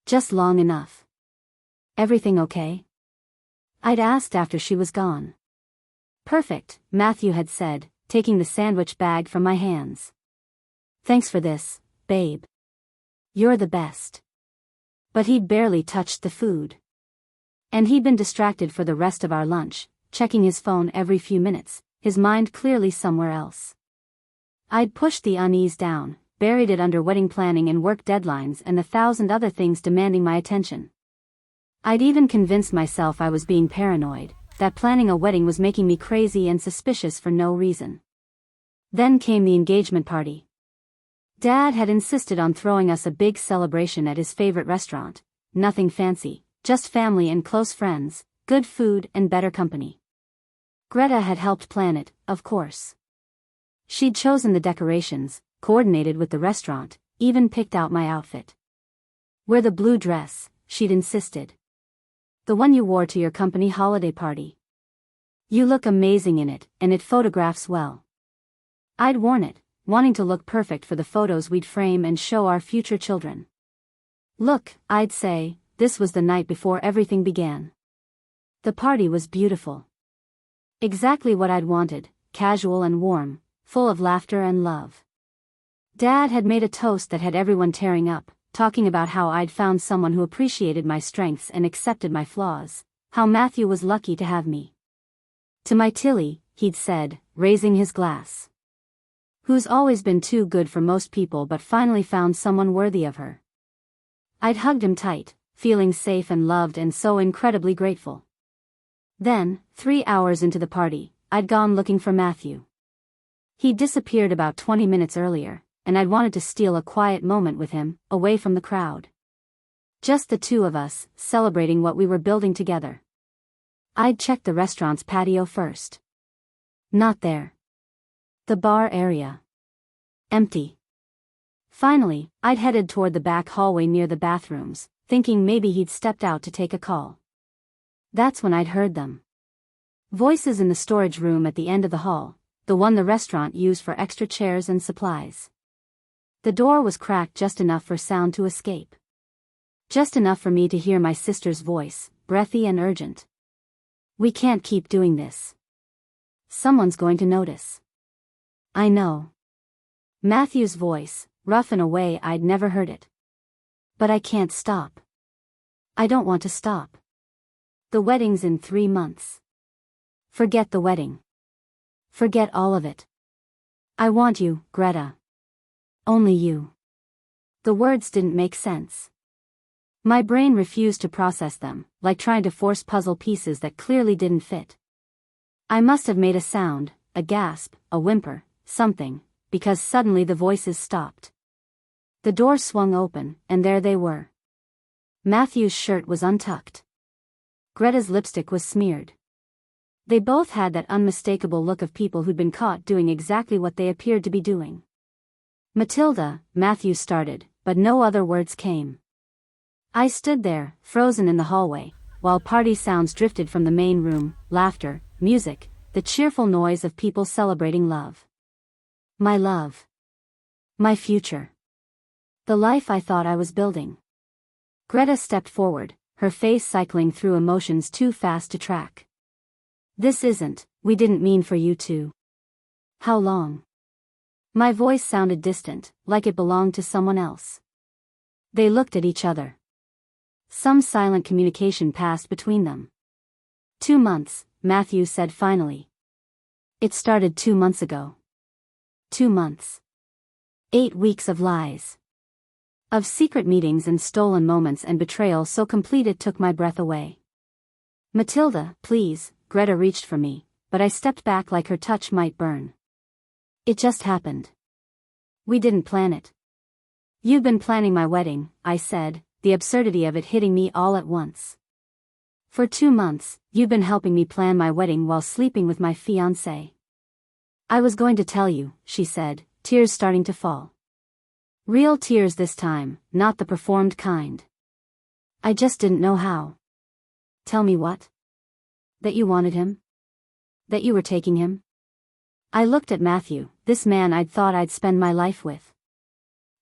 Just long enough. "Everything okay?" I'd asked after she was gone. "Perfect," Matthew had said, taking the sandwich bag from my hands. "Thanks for this, babe. You're the best." But he'd barely touched the food. And he'd been distracted for the rest of our lunch, checking his phone every few minutes, his mind clearly somewhere else. I'd pushed the unease down, buried it under wedding planning and work deadlines and 1,000 other things demanding my attention. I'd even convinced myself I was being paranoid, that planning a wedding was making me crazy and suspicious for no reason. Then came the engagement party. Dad had insisted on throwing us a big celebration at his favorite restaurant, nothing fancy, just family and close friends, good food and better company. Greta had helped plan it, of course. She'd chosen the decorations, coordinated with the restaurant, even picked out my outfit. "Wear the blue dress," she'd insisted. "The one you wore to your company holiday party. You look amazing in it, and it photographs well." I'd worn it, wanting to look perfect for the photos we'd frame and show our future children. "Look," I'd say, this was the night before everything began. The party was beautiful. Exactly what I'd wanted, casual and warm, full of laughter and love. Dad had made a toast that had everyone tearing up, talking about how I'd found someone who appreciated my strengths and accepted my flaws, how Matthew was lucky to have me. "To my Tilly," he'd said, raising his glass. "Who's always been too good for most people but finally found someone worthy of her." I'd hugged him tight, feeling safe and loved and so incredibly grateful. Then, 3 hours into the party, I'd gone looking for Matthew. He'd disappeared about 20 minutes earlier, and I'd wanted to steal a quiet moment with him, away from the crowd. Just the two of us, celebrating what we were building together. I'd checked the restaurant's patio first. Not there. The bar area. Empty. Finally, I'd headed toward the back hallway near the bathrooms, thinking maybe he'd stepped out to take a call. That's when I'd heard them. Voices in the storage room at the end of the hall, the one the restaurant used for extra chairs and supplies. The door was cracked just enough for sound to escape. Just enough for me to hear my sister's voice, breathy and urgent. We can't keep doing this. Someone's going to notice. I know. Matthew's voice, rough in a way I'd never heard it. But I can't stop. I don't want to stop. The wedding's in 3 months. Forget the wedding. Forget all of it. I want you, Greta. Only you. The words didn't make sense. My brain refused to process them, like trying to force puzzle pieces that clearly didn't fit. I must have made a sound, a gasp, a whimper, something, because suddenly the voices stopped. The door swung open, and there they were. Matthew's shirt was untucked. Greta's lipstick was smeared. They both had that unmistakable look of people who'd been caught doing exactly what they appeared to be doing. Matilda, Matthew started, but no other words came. I stood there, frozen in the hallway, while party sounds drifted from the main room, laughter, music, the cheerful noise of people celebrating love. My love. My future. The life I thought I was building. Greta stepped forward, her face cycling through emotions too fast to track. We didn't mean for you to. How long? My voice sounded distant, like it belonged to someone else. They looked at each other. Some silent communication passed between them. 2 months, Matthew said finally. It started 2 months ago. 2 months. 8 weeks of lies. Of secret meetings and stolen moments and betrayal so complete it took my breath away. Matilda, please, Greta reached for me, but I stepped back like her touch might burn. It just happened. We didn't plan it. You've been planning my wedding, I said, the absurdity of it hitting me all at once. For 2 months, you've been helping me plan my wedding while sleeping with my fiancé. I was going to tell you, she said, tears starting to fall. Real tears this time, not the performed kind. I just didn't know how. Tell me what? That you wanted him? That you were taking him? I looked at Matthew, this man I'd thought I'd spend my life with.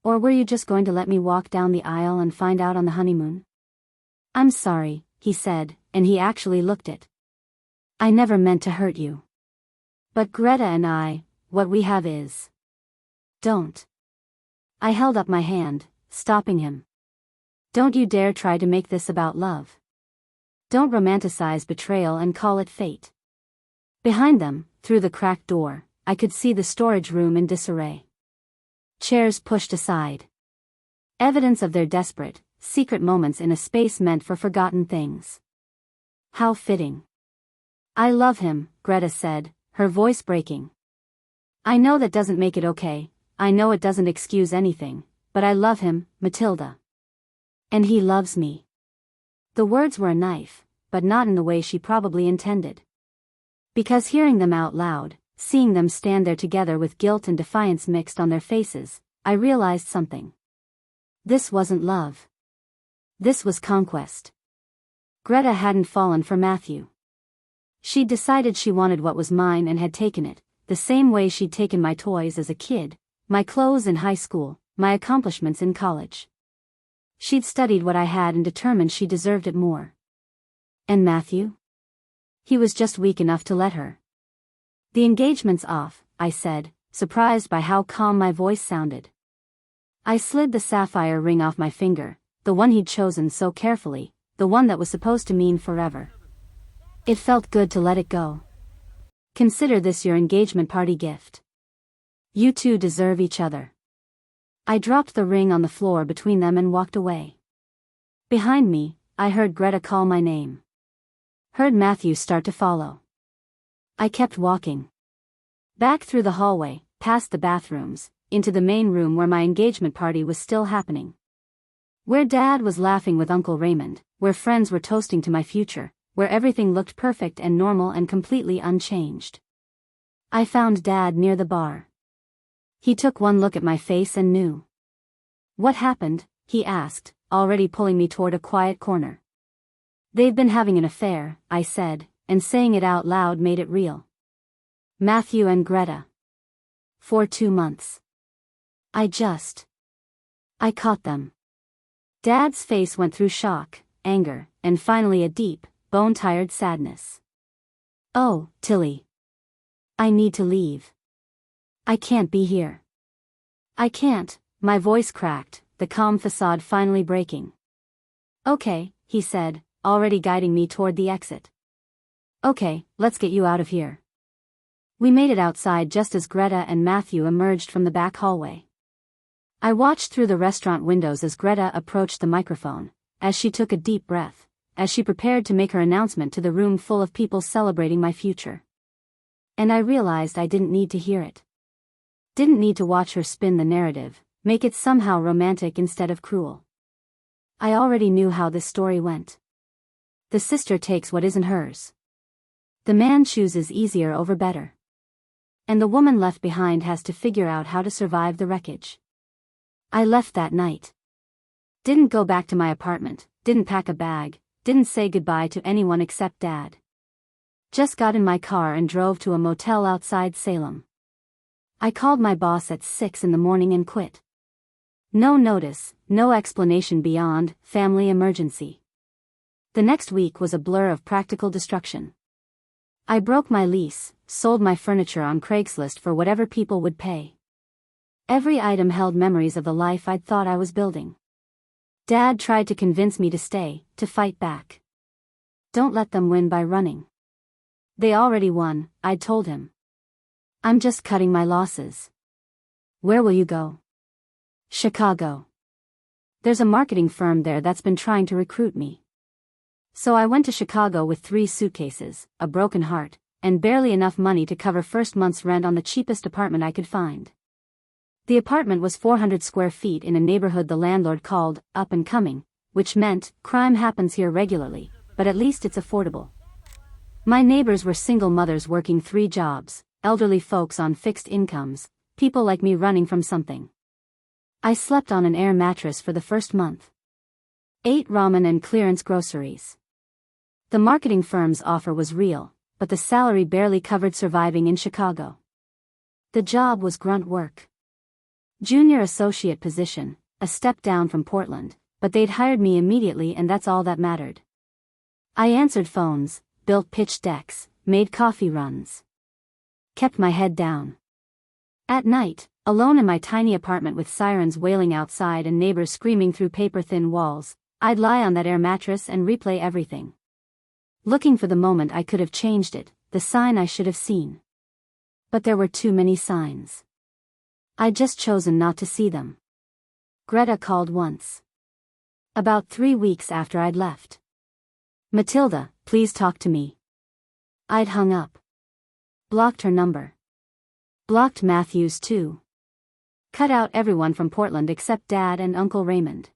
Or were you just going to let me walk down the aisle and find out on the honeymoon? I'm sorry, he said, and he actually looked it. I never meant to hurt you. But Greta and I, what we have is. Don't. I held up my hand, stopping him. Don't you dare try to make this about love. Don't romanticize betrayal and call it fate. Behind them, through the cracked door, I could see the storage room in disarray. Chairs pushed aside. Evidence of their desperate, secret moments in a space meant for forgotten things. How fitting. I love him, Greta said, her voice breaking. I know that doesn't make it okay, I know it doesn't excuse anything, but I love him, Matilda. And he loves me. The words were a knife, but not in the way she probably intended. Because hearing them out loud, seeing them stand there together with guilt and defiance mixed on their faces, I realized something. This wasn't love. This was conquest. Greta hadn't fallen for Matthew. She'd decided she wanted what was mine and had taken it, the same way she'd taken my toys as a kid, my clothes in high school, my accomplishments in college. She'd studied what I had and determined she deserved it more. And Matthew? He was just weak enough to let her. The engagement's off, I said, surprised by how calm my voice sounded. I slid the sapphire ring off my finger, the one he'd chosen so carefully, the one that was supposed to mean forever. It felt good to let it go. Consider this your engagement party gift. You two deserve each other. I dropped the ring on the floor between them and walked away. Behind me, I heard Greta call my name. Heard Matthew start to follow. I kept walking. Back through the hallway, past the bathrooms, into the main room where my engagement party was still happening. Where Dad was laughing with Uncle Raymond, where friends were toasting to my future, where everything looked perfect and normal and completely unchanged. I found Dad near the bar. He took one look at my face and knew. "What happened?" he asked, already pulling me toward a quiet corner. "They've been having an affair," I said, and saying it out loud made it real. "Matthew and Greta. For 2 months. I caught them." Dad's face went through shock, anger, and finally a deep, bone-tired sadness. "Oh, Tilly. I need to leave. I can't be here." "I can't," my voice cracked, the calm facade finally breaking. "Okay," he said, already guiding me toward the exit. "Okay, let's get you out of here." We made it outside just as Greta and Matthew emerged from the back hallway. I watched through the restaurant windows as Greta approached the microphone, as she took a deep breath, as she prepared to make her announcement to the room full of people celebrating my future. And I realized I didn't need to hear it. Didn't need to watch her spin the narrative, make it somehow romantic instead of cruel. I already knew how this story went. The sister takes what isn't hers. The man chooses easier over better. And the woman left behind has to figure out how to survive the wreckage. I left that night. Didn't go back to my apartment, didn't pack a bag, didn't say goodbye to anyone except Dad. Just got in my car and drove to a motel outside Salem. I called my boss at 6 in the morning and quit. No notice, no explanation beyond family emergency. The next week was a blur of practical destruction. I broke my lease, sold my furniture on Craigslist for whatever people would pay. Every item held memories of the life I'd thought I was building. Dad tried to convince me to stay, to fight back. "Don't let them win by running. They already won," I'd told him. "I'm just cutting my losses." "Where will you go?" "Chicago. There's a marketing firm there that's been trying to recruit me." So I went to Chicago with 3 suitcases, a broken heart, and barely enough money to cover first month's rent on the cheapest apartment I could find. The apartment was 400 square feet in a neighborhood the landlord called up and coming, which meant crime happens here regularly, but at least it's affordable. My neighbors were single mothers working 3 jobs, elderly folks on fixed incomes, people like me running from something. I slept on an air mattress for the first month. Ate ramen and clearance groceries. The marketing firm's offer was real, but the salary barely covered surviving in Chicago. The job was grunt work. Junior associate position, a step down from Portland, but they'd hired me immediately and that's all that mattered. I answered phones, built pitch decks, made coffee runs. Kept my head down. At night, alone in my tiny apartment with sirens wailing outside and neighbors screaming through paper-thin walls, I'd lie on that air mattress and replay everything. Looking for the moment I could have changed it, the sign I should have seen. But there were too many signs. I'd just chosen not to see them. Greta called once. About 3 weeks after I'd left. "Matilda, please talk to me." I'd hung up. Blocked her number. Blocked Matthew's too. Cut out everyone from Portland except Dad and Uncle Raymond.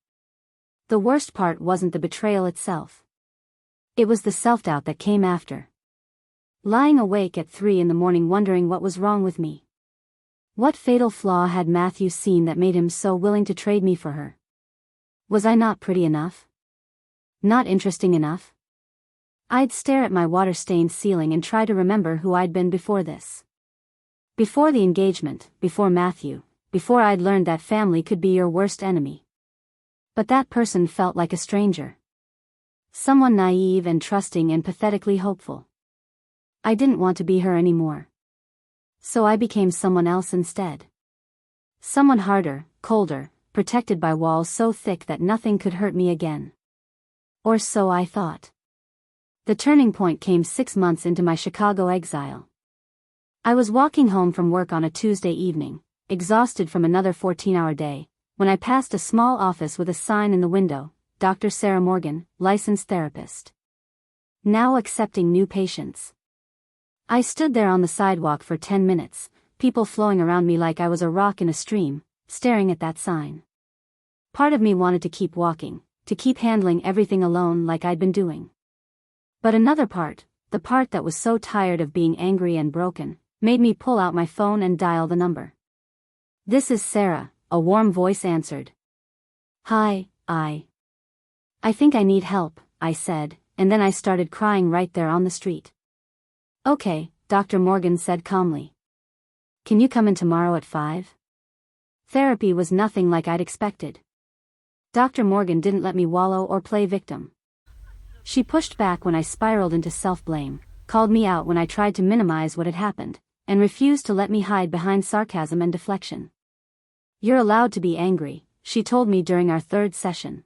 The worst part wasn't the betrayal itself. It was the self-doubt that came after. Lying awake at 3 in the morning wondering what was wrong with me. What fatal flaw had Matthew seen that made him so willing to trade me for her? Was I not pretty enough? Not interesting enough? I'd stare at my water-stained ceiling and try to remember who I'd been before this. Before the engagement, before Matthew, before I'd learned that family could be your worst enemy. But that person felt like a stranger. Someone naive and trusting and pathetically hopeful. I didn't want to be her anymore. So I became someone else instead. Someone harder, colder, protected by walls so thick that nothing could hurt me again. Or so I thought. The turning point came 6 months into my Chicago exile. I was walking home from work on a Tuesday evening, exhausted from another 14-hour day, when I passed a small office with a sign in the window, Dr. Sarah Morgan, licensed therapist. Now accepting new patients. I stood there on the sidewalk for 10 minutes, people flowing around me like I was a rock in a stream, staring at that sign. Part of me wanted to keep walking, to keep handling everything alone like I'd been doing. But another part, the part that was so tired of being angry and broken, made me pull out my phone and dial the number. "This is Sarah," a warm voice answered. "Hi, I think I need help," I said, and then I started crying right there on the street. "Okay," Dr. Morgan said calmly. "Can you come in tomorrow at 5? Therapy was nothing like I'd expected. Dr. Morgan didn't let me wallow or play victim. She pushed back when I spiraled into self-blame, called me out when I tried to minimize what had happened, and refused to let me hide behind sarcasm and deflection. "You're allowed to be angry," she told me during our 3rd session.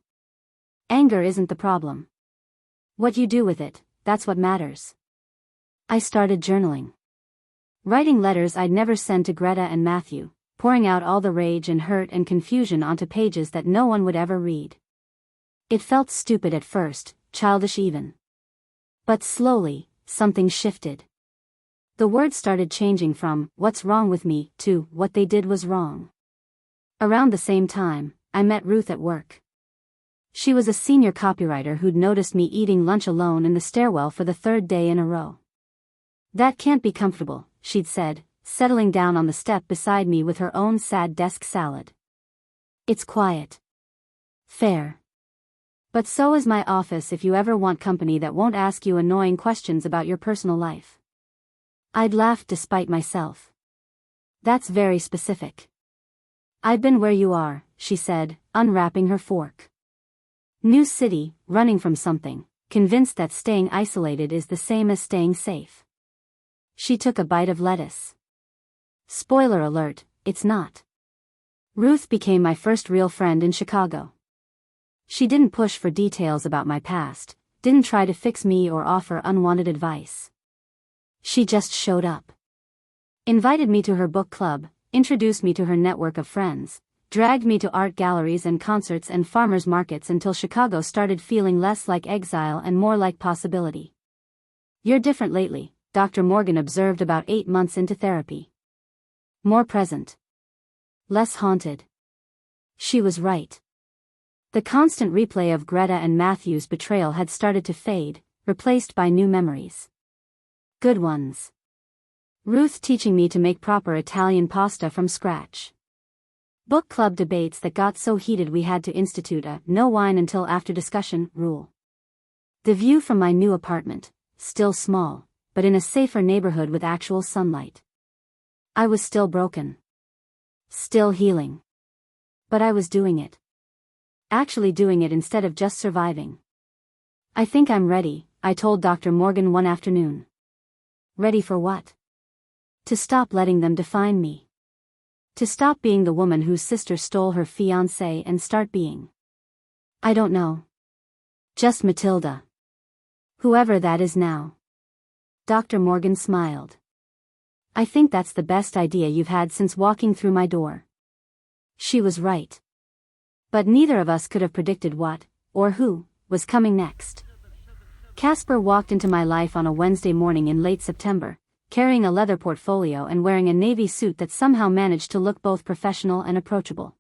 "Anger isn't the problem. What you do with it, that's what matters." I started journaling. Writing letters I'd never send to Greta and Matthew, pouring out all the rage and hurt and confusion onto pages that no one would ever read. It felt stupid at first, childish even. But slowly, something shifted. The words started changing from, "What's wrong with me," to, "What they did was wrong." Around the same time, I met Ruth at work. She was a senior copywriter who'd noticed me eating lunch alone in the stairwell for the 3rd day in a row. "That can't be comfortable," she'd said, settling down on the step beside me with her own sad desk salad. "It's quiet. Fair. But so is my office if you ever want company that won't ask you annoying questions about your personal life." I'd laughed despite myself. "That's very specific." "I've been where you are," she said, unwrapping her fork. "New city, running from something, convinced that staying isolated is the same as staying safe." She took a bite of lettuce. "Spoiler alert, it's not." Ruth became my first real friend in Chicago. She didn't push for details about my past, didn't try to fix me or offer unwanted advice. She just showed up. Invited me to her book club, introduced me to her network of friends, dragged me to art galleries and concerts and farmers markets until Chicago started feeling less like exile and more like possibility. "You're different lately," Dr. Morgan observed about 8 months into therapy. "More present. Less haunted." She was right. The constant replay of Greta and Matthew's betrayal had started to fade, replaced by new memories. Good ones. Ruth teaching me to make proper Italian pasta from scratch. Book club debates that got so heated we had to institute a "no wine until after discussion" rule. The view from my new apartment, still small, but in a safer neighborhood with actual sunlight. I was still broken. Still healing. But I was doing it. Actually doing it instead of just surviving. "I think I'm ready," I told Dr. Morgan one afternoon. Ready for what? To stop letting them define me. To stop being the woman whose sister stole her fiancé and start being, I don't know. Just Matilda. Whoever that is now. Dr. Morgan smiled. "I think that's the best idea you've had since walking through my door." She was right. But neither of us could have predicted what, or who, was coming next. Casper walked into my life on a Wednesday morning in late September, carrying a leather portfolio and wearing a navy suit that somehow managed to look both professional and approachable.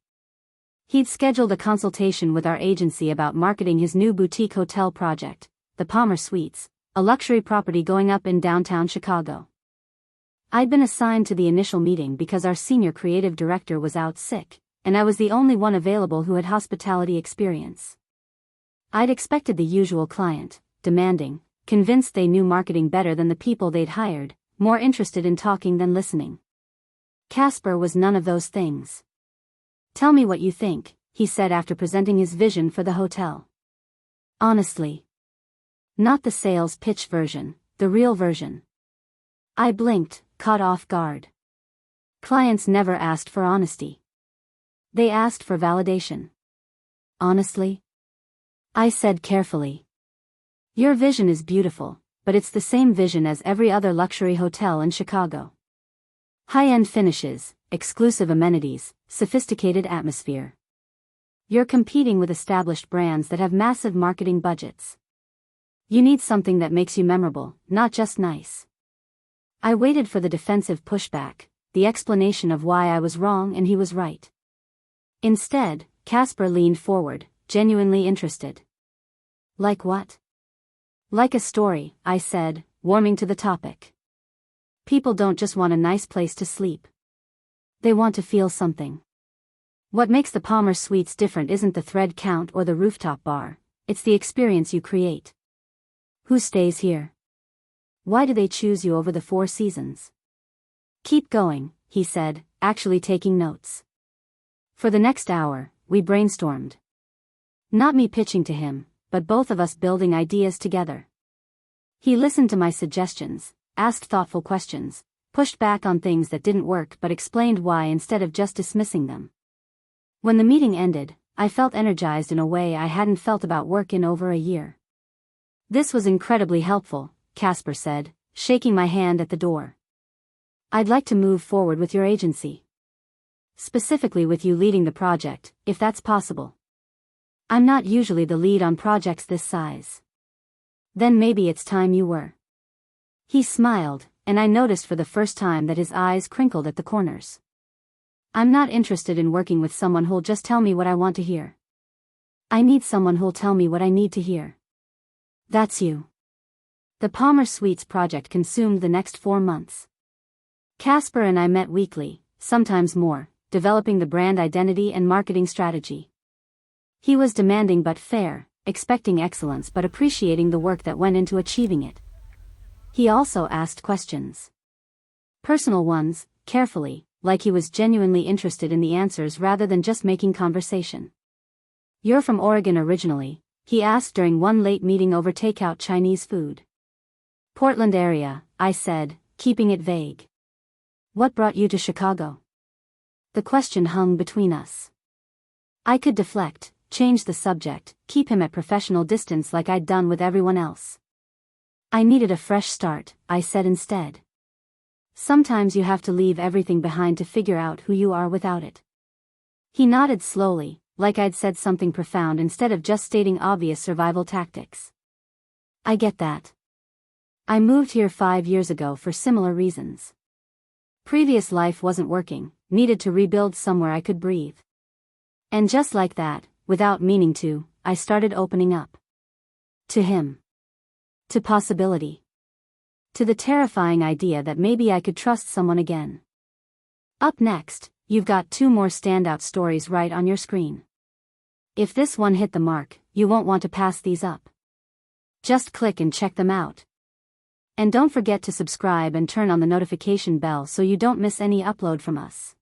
He'd scheduled a consultation with our agency about marketing his new boutique hotel project, the Palmer Suites, a luxury property going up in downtown Chicago. I'd been assigned to the initial meeting because our senior creative director was out sick, and I was the only one available who had hospitality experience. I'd expected the usual client, demanding, convinced they knew marketing better than the people they'd hired, more interested in talking than listening. Casper was none of those things. "Tell me what you think," he said after presenting his vision for the hotel. "Honestly. Not the sales pitch version, the real version." I blinked, caught off guard. Clients never asked for honesty. They asked for validation. "Honestly?" I said carefully. "Your vision is beautiful, but it's the same vision as every other luxury hotel in Chicago. High-end finishes, exclusive amenities, sophisticated atmosphere. You're competing with established brands that have massive marketing budgets. You need something that makes you memorable, not just nice." I waited for the defensive pushback, the explanation of why I was wrong and he was right. Instead, Casper leaned forward, genuinely interested. Like what? Like a story, I said, warming to the topic. People don't just want a nice place to sleep. They want to feel something. What makes the Palmer Suites different isn't the thread count or the rooftop bar, it's the experience you create. Who stays here? Why do they choose you over the Four Seasons? Keep going, he said, actually taking notes. For the next hour, we brainstormed. Not me pitching to him, but both of us building ideas together. He listened to my suggestions, asked thoughtful questions, pushed back on things that didn't work but explained why instead of just dismissing them. When the meeting ended, I felt energized in a way I hadn't felt about work in over a year. This was incredibly helpful, Casper said, shaking my hand at the door. I'd like to move forward with your agency. Specifically with you leading the project, if that's possible. I'm not usually the lead on projects this size. Then maybe it's time you were. He smiled, and I noticed for the first time that his eyes crinkled at the corners. I'm not interested in working with someone who'll just tell me what I want to hear. I need someone who'll tell me what I need to hear. That's you. The Palmer Suites project consumed the next 4 months. Casper and I met weekly, sometimes more, developing the brand identity and marketing strategy. He was demanding but fair, expecting excellence but appreciating the work that went into achieving it. He also asked questions. Personal ones, carefully, like he was genuinely interested in the answers rather than just making conversation. You're from Oregon originally, he asked during one late meeting over takeout Chinese food. Portland area, I said, keeping it vague. What brought you to Chicago? The question hung between us. I could deflect, change the subject, keep him at professional distance like I'd done with everyone else. I needed a fresh start, I said instead. Sometimes you have to leave everything behind to figure out who you are without it. He nodded slowly, like I'd said something profound instead of just stating obvious survival tactics. I get that. I moved here 5 years ago for similar reasons. Previous life wasn't working, needed to rebuild somewhere I could breathe. And just like that, without meaning to, I started opening up. To him. To possibility. To the terrifying idea that maybe I could trust someone again. Up next, you've got 2 more standout stories right on your screen. If this one hit the mark, you won't want to pass these up. Just click and check them out. And don't forget to subscribe and turn on the notification bell so you don't miss any upload from us.